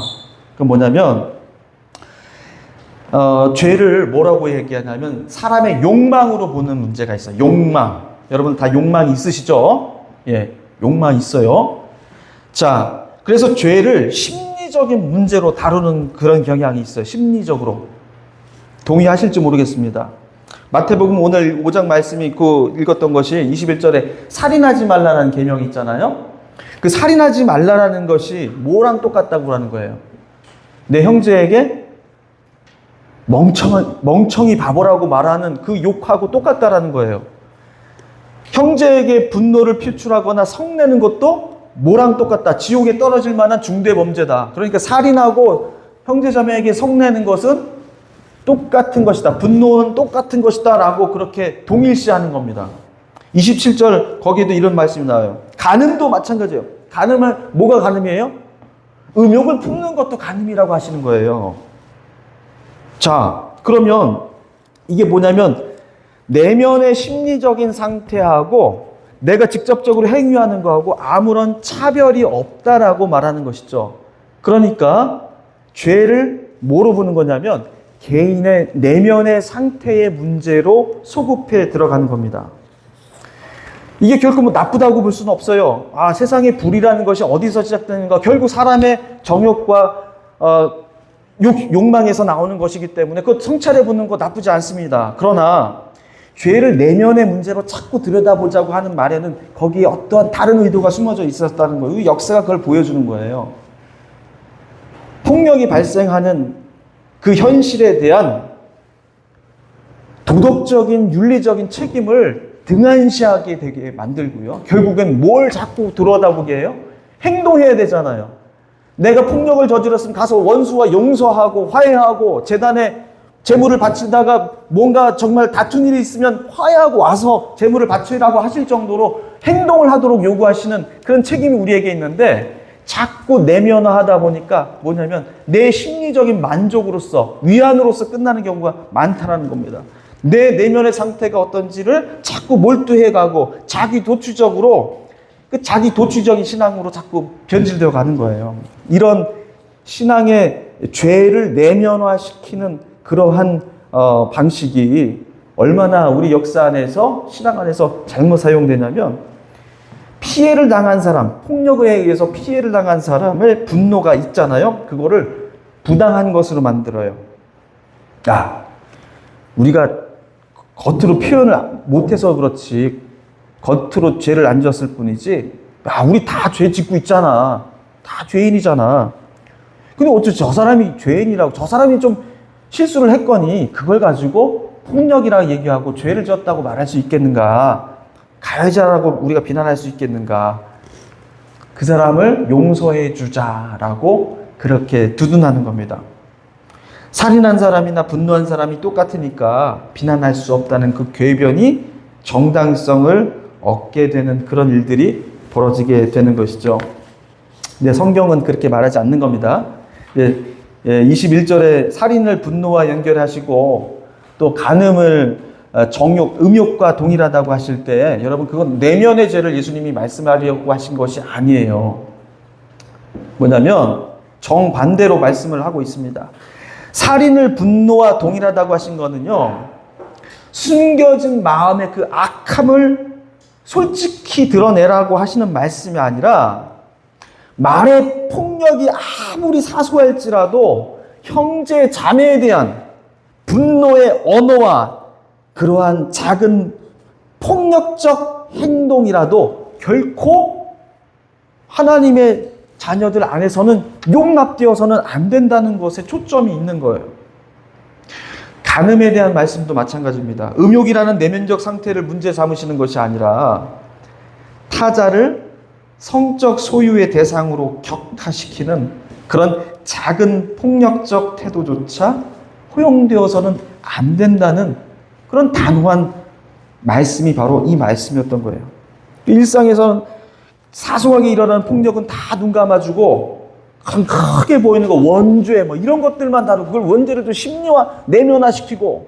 그건 뭐냐면 죄를 뭐라고 얘기하냐면 사람의 욕망으로 보는 문제가 있어요. 욕망. 여러분 다 욕망이 있으시죠? 예, 욕망이 있어요. 자, 그래서 죄를 심리적인 문제로 다루는 그런 경향이 있어요. 심리적으로. 동의하실지 모르겠습니다. 마태복음 오늘 5장 말씀이 읽었던 것이 21절에 살인하지 말라는 계명이 있잖아요. 그 살인하지 말라라는 것이 뭐랑 똑같다고 하는 거예요? 내 형제에게 멍청이 바보라고 말하는 그 욕하고 똑같다라는 거예요. 형제에게 분노를 표출하거나 성내는 것도 뭐랑 똑같다. 지옥에 떨어질 만한 중대 범죄다. 그러니까 살인하고 형제자매에게 성내는 것은 똑같은 것이다. 분노는 똑같은 것이다. 라고 그렇게 동일시하는 겁니다. 27절 거기에도 이런 말씀이 나와요. 간음도 마찬가지예요. 간음은 뭐가 간음이에요? 음욕을 품는 것도 간음이라고 하시는 거예요. 자, 그러면 이게 뭐냐면 내면의 심리적인 상태하고 내가 직접적으로 행위하는 거하고 아무런 차별이 없다라고 말하는 것이죠. 그러니까 죄를 뭐로 보는 거냐면 개인의 내면의 상태의 문제로 소급해 들어가는 겁니다. 이게 결국 뭐 나쁘다고 볼 수는 없어요. 아, 세상의 불이라는 것이 어디서 시작되는가? 결국 사람의 정욕과 욕망에서 나오는 것이기 때문에 그 성찰해 보는 거 나쁘지 않습니다. 그러나 죄를 내면의 문제로 자꾸 들여다보자고 하는 말에는 거기에 어떠한 다른 의도가 숨어져 있었다는 거예요. 역사가 그걸 보여주는 거예요. 폭력이 발생하는 그 현실에 대한 도덕적인 윤리적인 책임을 등한시하게 되게 만들고요. 결국엔 뭘 자꾸 들여다보게 해요? 행동해야 되잖아요. 내가 폭력을 저질렀으면 가서 원수와 용서하고 화해하고 제단에 재물을 바치다가 뭔가 정말 다툰 일이 있으면 화해하고 와서 재물을 바치라고 하실 정도로 행동을 하도록 요구하시는 그런 책임이 우리에게 있는데 자꾸 내면화하다 보니까 뭐냐면 내 심리적인 만족으로서 위안으로서 끝나는 경우가 많다는 겁니다. 내 내면의 상태가 어떤지를 자꾸 몰두해가고 자기 도취적으로 그 자기 도취적인 신앙으로 자꾸 변질되어 가는 거예요. 이런 신앙의 죄를 내면화시키는 그러한 방식이 얼마나 우리 역사 안에서 신앙 안에서 잘못 사용되냐면 피해를 당한 사람, 폭력에 의해서 피해를 당한 사람의 분노가 있잖아요. 그거를 부당한 것으로 만들어요. 우리가 겉으로 표현을 못해서 그렇지 겉으로 죄를 안 지었을 뿐이지 우리 다 죄 짓고 있잖아. 다 죄인이잖아. 근데 어쩌지 저 사람이 죄인이라고 저 사람이 좀 실수를 했거니 그걸 가지고 폭력이라고 얘기하고 죄를 지었다고 말할 수 있겠는가? 가해자라고 우리가 비난할 수 있겠는가? 그 사람을 용서해 주자라고 그렇게 두둔하는 겁니다. 살인한 사람이나 분노한 사람이 똑같으니까 비난할 수 없다는 그 궤변이 정당성을 얻게 되는 그런 일들이 벌어지게 되는 것이죠. 근데 성경은 그렇게 말하지 않는 겁니다. 21절에 살인을 분노와 연결하시고 또 간음을 정욕, 음욕과 동일하다고 하실 때 여러분 그건 내면의 죄를 예수님이 말씀하려고 하신 것이 아니에요. 뭐냐면 정반대로 말씀을 하고 있습니다. 살인을 분노와 동일하다고 하신 거는요. 숨겨진 마음의 그 악함을 솔직히 드러내라고 하시는 말씀이 아니라 말의 폭력이 아무리 사소할지라도 형제 자매에 대한 분노의 언어와 그러한 작은 폭력적 행동이라도 결코 하나님의 자녀들 안에서는 용납되어서는 안 된다는 것에 초점이 있는 거예요. 간음에 대한 말씀도 마찬가지입니다. 음욕이라는 내면적 상태를 문제 삼으시는 것이 아니라 타자를 성적 소유의 대상으로 격화시키는 그런 작은 폭력적 태도조차 허용되어서는 안 된다는 그런 단호한 말씀이 바로 이 말씀이었던 거예요. 일상에서는 사소하게 일어나는 폭력은 다 눈 감아주고 크게 보이는 거 원죄 뭐 이런 것들만 다루고 그걸 원죄를 또 심리화 내면화시키고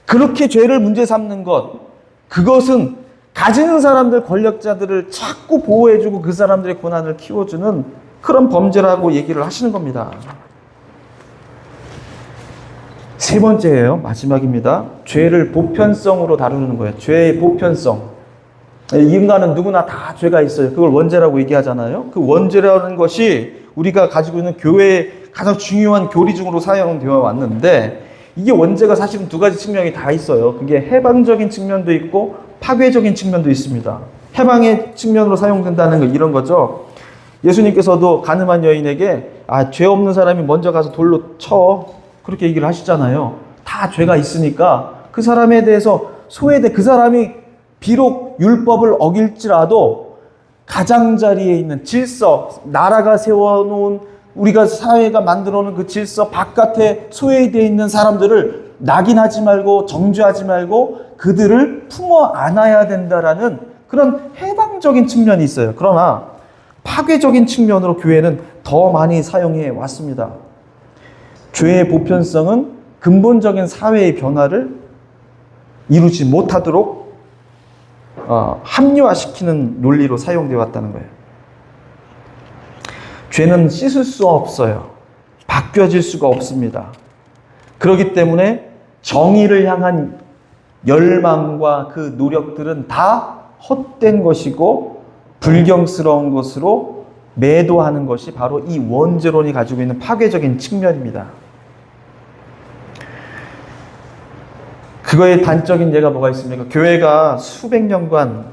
그렇게 죄를 문제 삼는 것, 그것은 가지는 사람들, 권력자들을 자꾸 보호해주고 그 사람들의 고난을 키워주는 그런 범죄라고 얘기를 하시는 겁니다. 세 번째예요. 마지막입니다. 죄를 보편성으로 다루는 거예요. 죄의 보편성. 인간은 누구나 다 죄가 있어요. 그걸 원죄라고 얘기하잖아요. 그 원죄라는 것이 우리가 가지고 있는 교회의 가장 중요한 교리 중으로 사용되어 왔는데, 이게 원죄가 사실은 두 가지 측면이 다 있어요. 그게 해방적인 측면도 있고 파괴적인 측면도 있습니다. 해방의 측면으로 사용된다는 거 이런 거죠. 예수님께서도 가늠한 여인에게 죄 없는 사람이 먼저 가서 돌로 쳐, 그렇게 얘기를 하시잖아요. 다 죄가 있으니까 그 사람에 대해서 소외돼, 그 사람이 비록 율법을 어길지라도 가장자리에 있는 질서, 나라가 세워놓은, 우리가 사회가 만들어놓은 그 질서 바깥에 소외되어 있는 사람들을 낙인하지 말고 정죄하지 말고 그들을 품어 안아야 된다라는 그런 해방적인 측면이 있어요. 그러나 파괴적인 측면으로 교회는 더 많이 사용해 왔습니다. 죄의 보편성은 근본적인 사회의 변화를 이루지 못하도록 합리화시키는 논리로 사용되어 왔다는 거예요. 죄는 씻을 수 없어요. 바뀌어질 수가 없습니다. 그렇기 때문에 정의를 향한 열망과 그 노력들은 다 헛된 것이고 불경스러운 것으로 매도하는 것이 바로 이 원죄론이 가지고 있는 파괴적인 측면입니다. 그거의 단적인 예가 뭐가 있습니까? 교회가 수백 년간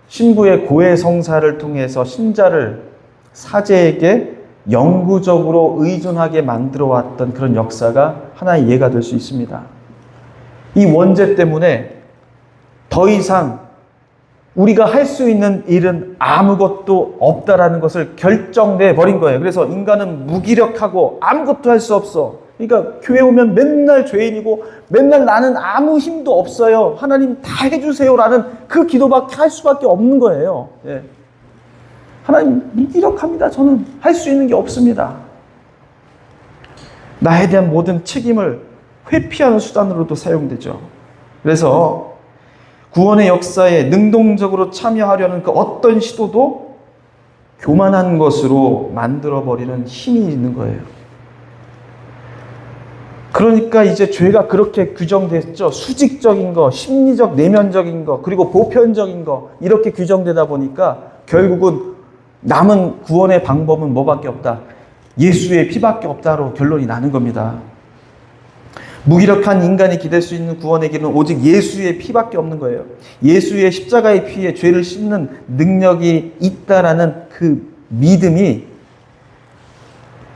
신부의 고해 성사를 통해서 신자를 사제에게 영구적으로 의존하게 만들어 왔던 그런 역사가 하나의 예가 될 수 있습니다. 이 원죄 때문에 더 이상 우리가 할 수 있는 일은 아무것도 없다라는 것을 결정내 버린 거예요. 그래서 인간은 무기력하고 아무것도 할 수 없어. 그러니까 교회 오면 맨날 죄인이고 맨날 나는 아무 힘도 없어요. 하나님 다 해주세요라는 그 기도밖에 할 수밖에 없는 거예요. 예. 하나님 무기력합니다. 저는 할 수 있는 게 없습니다. 나에 대한 모든 책임을 회피하는 수단으로도 사용되죠. 그래서 구원의 역사에 능동적으로 참여하려는 그 어떤 시도도 교만한 것으로 만들어버리는 힘이 있는 거예요. 그러니까 이제 죄가 그렇게 규정됐죠. 수직적인 거, 심리적, 내면적인 거, 그리고 보편적인 거, 이렇게 규정되다 보니까 결국은 남은 구원의 방법은 뭐밖에 없다. 예수의 피밖에 없다로 결론이 나는 겁니다. 무기력한 인간이 기댈 수 있는 구원의 길은 오직 예수의 피밖에 없는 거예요. 예수의 십자가의 피에 죄를 씻는 능력이 있다라는 그 믿음이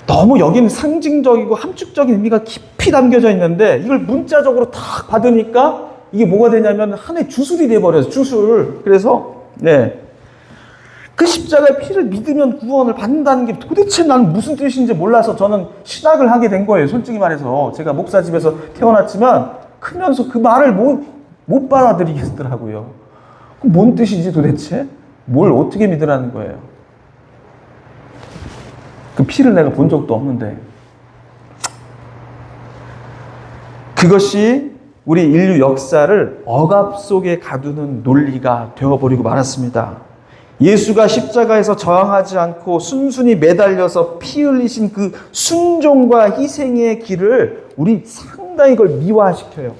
너무 여기는 상징적이고 함축적인 의미가 깊이 담겨져 있는데 이걸 문자적으로 탁 받으니까 이게 뭐가 되냐면 하나의 주술이 돼버려요. 주술. 그래서 그 십자가의 피를 믿으면 구원을 받는다는 게 도대체 나는 무슨 뜻인지 몰라서 저는 신학을 하게 된 거예요. 솔직히 말해서 제가 목사 집에서 태어났지만 크면서 그 말을 못 받아들이겠더라고요. 뭔 뜻인지 도대체 뭘 어떻게 믿으라는 거예요. 그 피를 내가 본 적도 없는데. 그것이 우리 인류 역사를 억압 속에 가두는 논리가 되어버리고 말았습니다. 예수가 십자가에서 저항하지 않고 순순히 매달려서 피 흘리신 그 순종과 희생의 길을 우리 상당히 그걸 미화시켜요.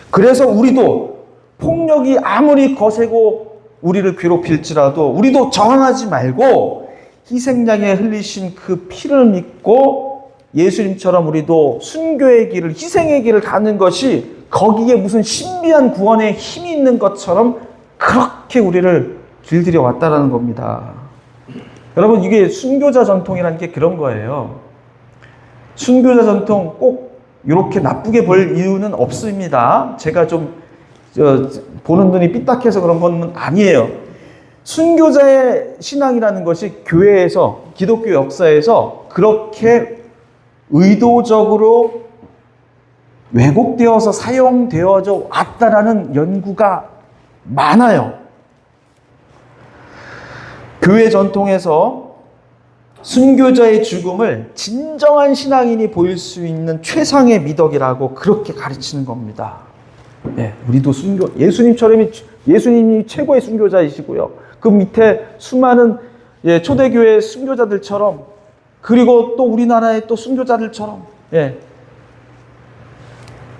그래서 우리도 폭력이 아무리 거세고 우리를 괴롭힐지라도 우리도 저항하지 말고 희생양에 흘리신 그 피를 믿고 예수님처럼 우리도 순교의 길을, 희생의 길을 가는 것이 거기에 무슨 신비한 구원의 힘이 있는 것처럼 그렇게 우리를 길들여 왔다라는 겁니다. 여러분, 이게 순교자 전통이라는 게 그런 거예요. 순교자 전통 꼭 이렇게 나쁘게 볼 이유는 없습니다. 제가 좀 보는 눈이 삐딱해서 그런 건 아니에요. 순교자의 신앙이라는 것이 교회에서, 기독교 역사에서 그렇게 의도적으로 왜곡되어서 사용되어져 왔다라는 연구가 많아요. 교회 전통에서 순교자의 죽음을 진정한 신앙인이 보일 수 있는 최상의 미덕이라고 그렇게 가르치는 겁니다. 네, 우리도 예수님이 최고의 순교자이시고요. 그 밑에 수많은 초대교회 순교자들처럼, 그리고 또 우리나라의 또 순교자들처럼,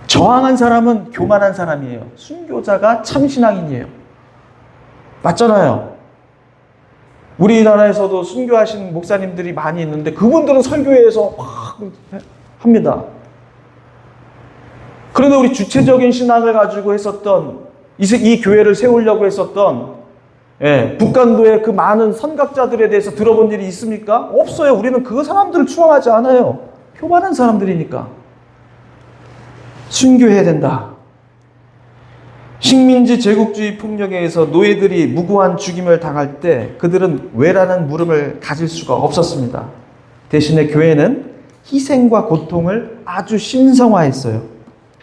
저항한 사람은 교만한 사람이에요. 순교자가 참신앙인이에요. 맞잖아요. 우리나라에서도 순교하신 목사님들이 많이 있는데 그분들은 설교회에서 막 합니다. 그런데 우리 주체적인 신앙을 가지고 했었던, 이 교회를 세우려고 했었던 북한도의 그 많은 선각자들에 대해서 들어본 일이 있습니까? 없어요. 우리는 그 사람들을 추앙하지 않아요. 교만한 사람들이니까. 순교해야 된다. 식민지 제국주의 폭력에 의해서 노예들이 무고한 죽임을 당할 때 그들은 왜라는 물음을 가질 수가 없었습니다. 대신에 교회는 희생과 고통을 아주 신성화했어요.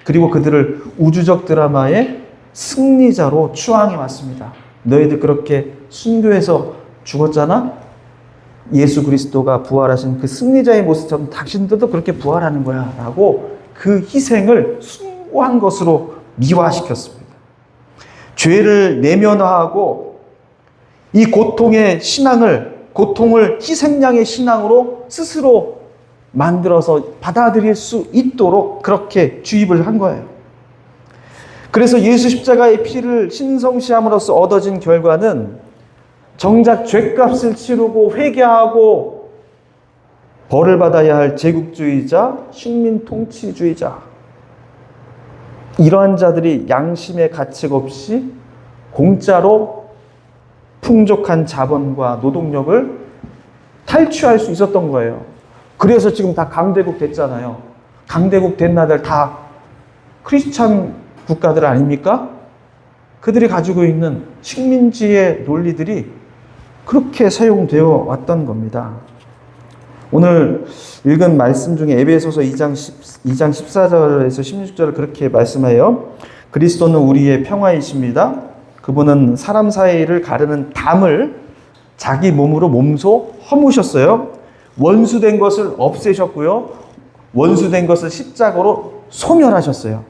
그리고 그들을 우주적 드라마의 승리자로 추앙해 왔습니다. 너희들 그렇게 순교해서 죽었잖아? 예수 그리스도가 부활하신 그 승리자의 모습처럼 당신들도 그렇게 부활하는 거야 라고 그 희생을 숭고한 것으로 미화시켰습니다. 죄를 내면화하고 이 고통의 신앙을, 고통을 희생양의 신앙으로 스스로 만들어서 받아들일 수 있도록 그렇게 주입을 한 거예요. 그래서 예수 십자가의 피를 신성시함으로써 얻어진 결과는 정작 죄값을 치르고 회개하고 벌을 받아야 할 제국주의자, 식민 통치주의자, 이러한 자들이 양심의 가책 없이 공짜로 풍족한 자본과 노동력을 탈취할 수 있었던 거예요. 그래서 지금 다 강대국 됐잖아요. 강대국 된 나라들 다 크리스찬 국가들 아닙니까? 그들이 가지고 있는 식민지의 논리들이 그렇게 사용되어 왔던 겁니다. 오늘 읽은 말씀 중에 에베소서 2장 14절에서 16절을 그렇게 말씀해요. 그리스도는 우리의 평화이십니다. 그분은 사람 사이를 가르는 담을 자기 몸으로 몸소 허무셨어요. 원수된 것을 없애셨고요. 원수된 것을 십자가로 소멸하셨어요.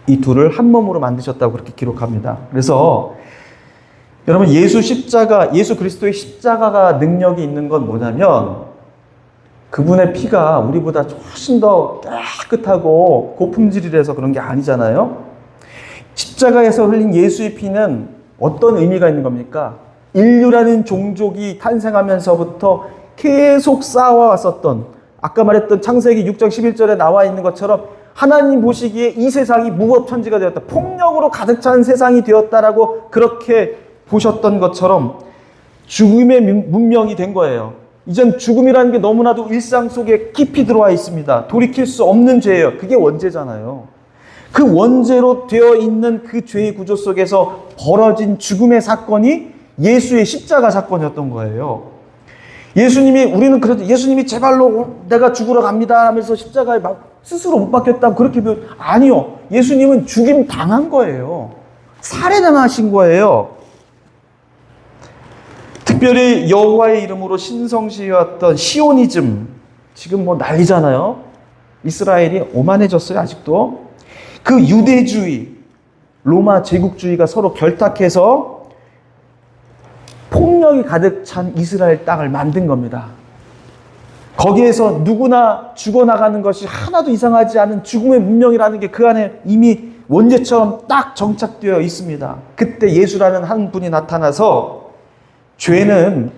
이 둘을 한 몸으로 만드셨다고 그렇게 기록합니다. 그래서 여러분, 예수 그리스도의 십자가가 능력이 있는 건 뭐냐면 그분의 피가 우리보다 훨씬 더 깨끗하고 고품질이라서 그런 게 아니잖아요. 십자가에서 흘린 예수의 피는 어떤 의미가 있는 겁니까? 인류라는 종족이 탄생하면서부터 계속 쌓아왔었던, 아까 말했던 창세기 6장 11절에 나와 있는 것처럼 하나님 보시기에 이 세상이 무법천지가 되었다, 폭력으로 가득 찬 세상이 되었다라고 그렇게 보셨던 것처럼 죽음의 문명이 된 거예요. 이젠 죽음이라는 게 너무나도 일상 속에 깊이 들어와 있습니다. 돌이킬 수 없는 죄예요. 그게 원죄잖아요. 그 원죄로 되어 있는 그 죄의 구조 속에서 벌어진 죽음의 사건이 예수의 십자가 사건이었던 거예요. 우리는 그래도 예수님이 제발로 내가 죽으러 갑니다 하면서 십자가에 스스로 못 박혔다고 그렇게 아니요. 예수님은 죽임 당한 거예요. 살해당하신 거예요. 특별히 여호와의 이름으로 신성시해왔던 시오니즘, 지금 뭐 난리잖아요. 이스라엘이 오만해졌어요, 아직도. 그 유대주의, 로마 제국주의가 서로 결탁해서 폭력이 가득 찬 이스라엘 땅을 만든 겁니다. 거기에서 누구나 죽어나가는 것이 하나도 이상하지 않은 죽음의 문명이라는 게 그 안에 이미 원죄처럼 딱 정착되어 있습니다. 그때 예수라는 한 분이 나타나서 죄는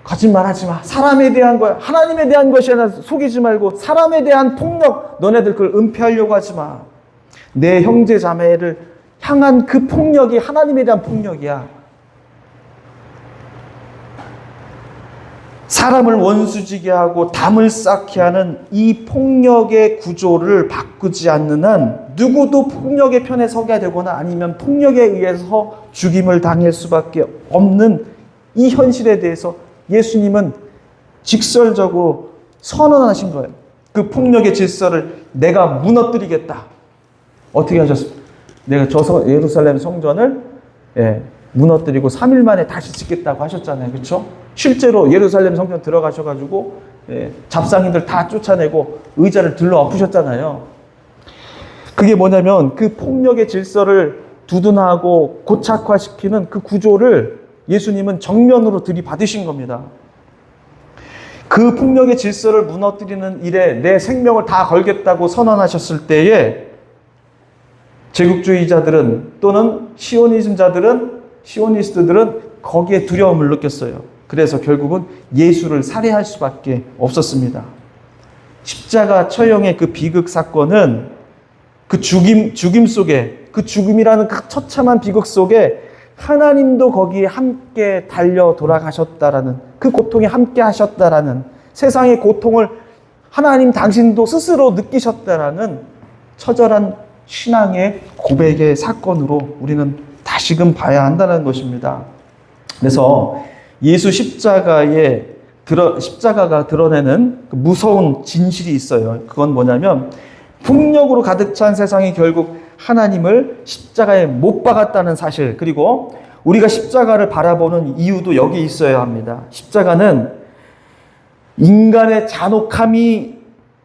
거짓말하지 마. 사람에 대한 거야. 하나님에 대한 것이 아니라 속이지 말고 사람에 대한 폭력, 너네들 그걸 은폐하려고 하지 마. 내 형제 자매를 향한 그 폭력이 하나님에 대한 폭력이야. 사람을 원수지게 하고 담을 쌓게 하는 이 폭력의 구조를 바꾸지 않는 한 누구도 폭력의 편에 서게 되거나 아니면 폭력에 의해서 죽임을 당할 수밖에 없는 이 현실에 대해서 예수님은 직설적으로 선언하신 거예요. 그 폭력의 질서를 내가 무너뜨리겠다. 어떻게 하셨습니까? 내가 저 예루살렘 성전을 무너뜨리고 3일 만에 다시 짓겠다고 하셨잖아요. 그렇죠? 실제로 예루살렘 성전 들어가셔가지고 잡상인들 다 쫓아내고 의자를 들러 엎으셨잖아요. 그게 뭐냐면 그 폭력의 질서를 두둔하고 고착화시키는 그 구조를 예수님은 정면으로 들이받으신 겁니다. 그 폭력의 질서를 무너뜨리는 일에 내 생명을 다 걸겠다고 선언하셨을 때에 제국주의자들은 또는 시오니스트들은 거기에 두려움을 느꼈어요. 그래서 결국은 예수를 살해할 수밖에 없었습니다. 십자가 처형의 그 비극 사건은 그 죽임 속에, 그 죽음이라는 그 처참한 비극 속에 하나님도 거기에 함께 달려 돌아가셨다라는, 그 고통에 함께 하셨다라는, 세상의 고통을 하나님 당신도 스스로 느끼셨다라는 처절한 신앙의 고백의 사건으로 우리는 다시금 봐야 한다는 것입니다. 그래서 예수 십자가가 드러내는 그 무서운 진실이 있어요. 그건 뭐냐면 폭력으로 가득 찬 세상이 결국 하나님을 십자가에 못 박았다는 사실, 그리고 우리가 십자가를 바라보는 이유도 여기 있어야 합니다. 십자가는 인간의 잔혹함이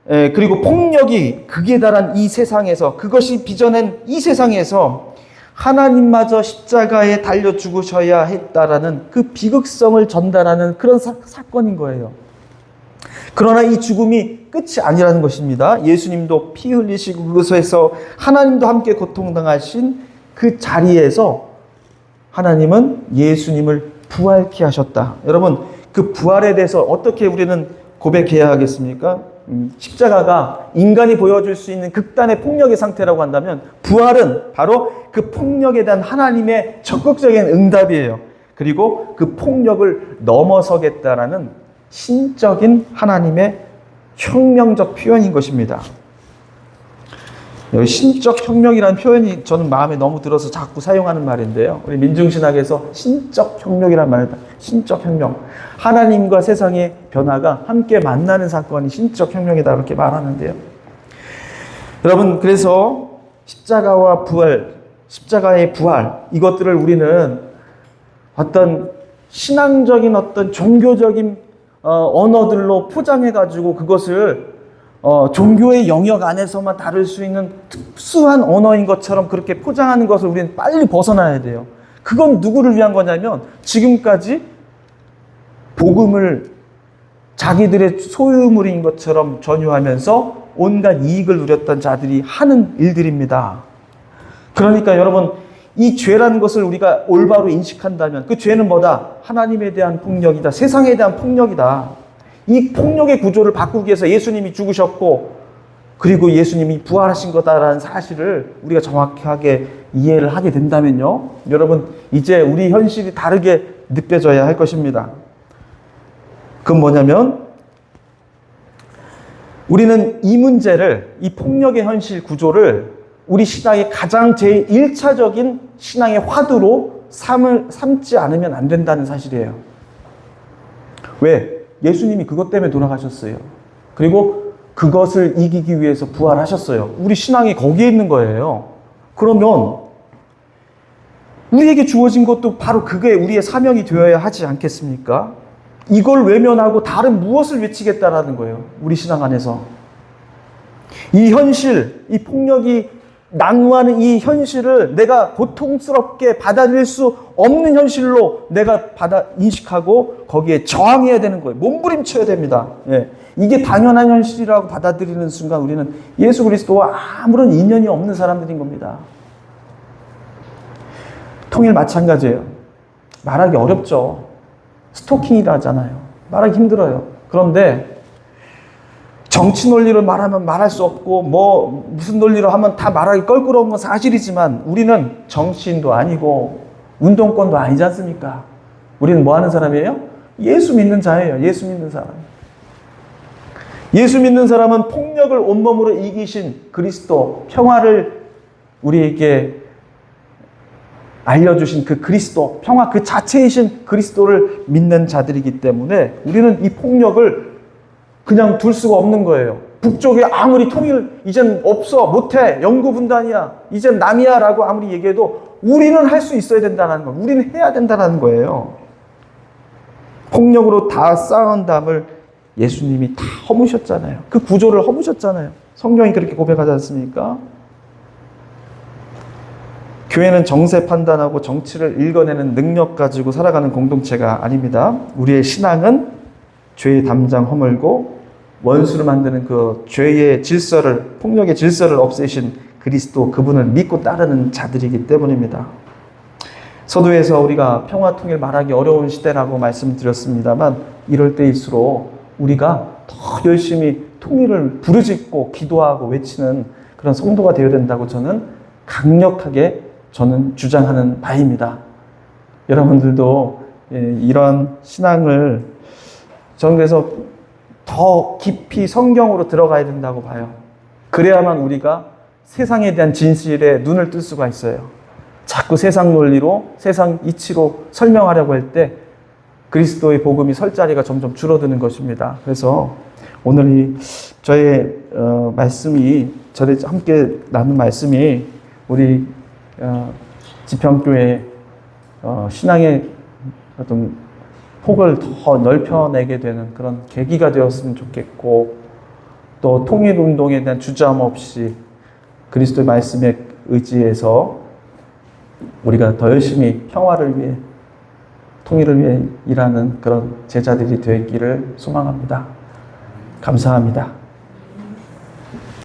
그리고 폭력이 극에 달한 이 세상에서, 그것이 빚어낸 이 세상에서 하나님마저 십자가에 달려 죽으셔야 했다라는 그 비극성을 전달하는 그런 사건인 거예요. 그러나 이 죽음이 끝이 아니라는 것입니다. 예수님도 피 흘리시고 그곳에서 하나님도 함께 고통당하신 그 자리에서 하나님은 예수님을 부활케 하셨다. 여러분, 그 부활에 대해서 어떻게 우리는 고백해야 하겠습니까? 십자가가 인간이 보여줄 수 있는 극단의 폭력의 상태라고 한다면 부활은 바로 그 폭력에 대한 하나님의 적극적인 응답이에요. 그리고 그 폭력을 넘어서겠다라는 신적인 하나님의 혁명적 표현인 것입니다. 여기 신적 혁명이라는 표현이 저는 마음에 너무 들어서 자꾸 사용하는 말인데요. 우리 민중신학에서 신적 혁명이라는 말이다. 신적 혁명. 하나님과 세상의 변화가 함께 만나는 사건이 신적 혁명이다. 그렇게 말하는데요. 여러분, 그래서 십자가와 부활, 십자가의 부활, 이것들을 우리는 어떤 신앙적인 어떤 종교적인 언어들로 포장해가지고 그것을 종교의 영역 안에서만 다룰 수 있는 특수한 언어인 것처럼 그렇게 포장하는 것을 우리는 빨리 벗어나야 돼요. 그건 누구를 위한 거냐면 지금까지 복음을 자기들의 소유물인 것처럼 전유하면서 온갖 이익을 누렸던 자들이 하는 일들입니다. 그러니까 여러분, 이 죄라는 것을 우리가 올바로 인식한다면 그 죄는 뭐다? 하나님에 대한 폭력이다. 세상에 대한 폭력이다. 이 폭력의 구조를 바꾸기 위해서 예수님이 죽으셨고 그리고 예수님이 부활하신 거다라는 사실을 우리가 정확하게 이해를 하게 된다면요, 여러분, 이제 우리 현실이 다르게 느껴져야 할 것입니다. 그건 뭐냐면 우리는 이 문제를, 이 폭력의 현실 구조를 우리 신앙의 가장 제1차적인 신앙의 화두로 삼지 않으면 안 된다는 사실이에요. 왜? 예수님이 그것 때문에 돌아가셨어요. 그리고 그것을 이기기 위해서 부활하셨어요. 우리 신앙이 거기에 있는 거예요. 그러면 우리에게 주어진 것도 바로 그게 우리의 사명이 되어야 하지 않겠습니까? 이걸 외면하고 다른 무엇을 외치겠다라는 거예요. 우리 신앙 안에서. 이 현실, 이 폭력이 난무하는 이 현실을 내가 고통스럽게 받아들일 수 없는 현실로 내가 인식하고 거기에 저항해야 되는 거예요. 몸부림쳐야 됩니다. 예. 이게 당연한 현실이라고 받아들이는 순간 우리는 예수 그리스도와 아무런 인연이 없는 사람들인 겁니다. 통일 마찬가지예요. 말하기 어렵죠. 스토킹이라 하잖아요. 말하기 힘들어요. 그런데 정치 논리로 말하면 말할 수 없고 무슨 논리로 하면 다 말하기 껄끄러운 건 사실이지만 우리는 정치인도 아니고 운동권도 아니지 않습니까? 우리는 뭐 하는 사람이에요? 예수 믿는 자예요. 예수 믿는 사람. 예수 믿는 사람은 폭력을 온몸으로 이기신 그리스도, 평화를 우리에게 알려주신 그 그리스도, 평화 그 자체이신 그리스도를 믿는 자들이기 때문에 우리는 이 폭력을 그냥 둘 수가 없는 거예요. 북쪽이 아무리 이젠 없어, 못해, 영구분단이야, 이젠 남이야 라고 아무리 얘기해도 우리는 할 수 있어야 된다는 거예요. 우리는 해야 된다는 거예요. 폭력으로 다 쌓은 담을 예수님이 다 허무셨잖아요. 그 구조를 허무셨잖아요. 성경이 그렇게 고백하지 않습니까? 교회는 정세 판단하고 정치를 읽어내는 능력 가지고 살아가는 공동체가 아닙니다. 우리의 신앙은 죄의 담장 허물고 원수를 만드는 그 죄의 질서를, 폭력의 질서를 없애신 그리스도, 그분을 믿고 따르는 자들이기 때문입니다. 서두에서 우리가 평화 통일 말하기 어려운 시대라고 말씀드렸습니다만 이럴 때일수록 우리가 더 열심히 통일을 부르짖고 기도하고 외치는 그런 성도가 되어야 된다고 저는 강력하게 주장하는 바입니다. 여러분들도 이런 신앙을 저는 그래서 더 깊이 성경으로 들어가야 된다고 봐요. 그래야만 우리가 세상에 대한 진실에 눈을 뜰 수가 있어요. 자꾸 세상 논리로, 세상 이치로 설명하려고 할 때 그리스도의 복음이 설 자리가 점점 줄어드는 것입니다. 그래서 오늘 저의 말씀이, 저를 함께 나눈 말씀이 우리 지평교회 신앙의 어떤 폭을 더 넓혀내게 되는 그런 계기가 되었으면 좋겠고, 또 통일운동에 대한 주저함 없이 그리스도의 말씀에 의지해서 우리가 더 열심히 평화를 위해, 통일을 위해 일하는 그런 제자들이 되기를 소망합니다. 감사합니다.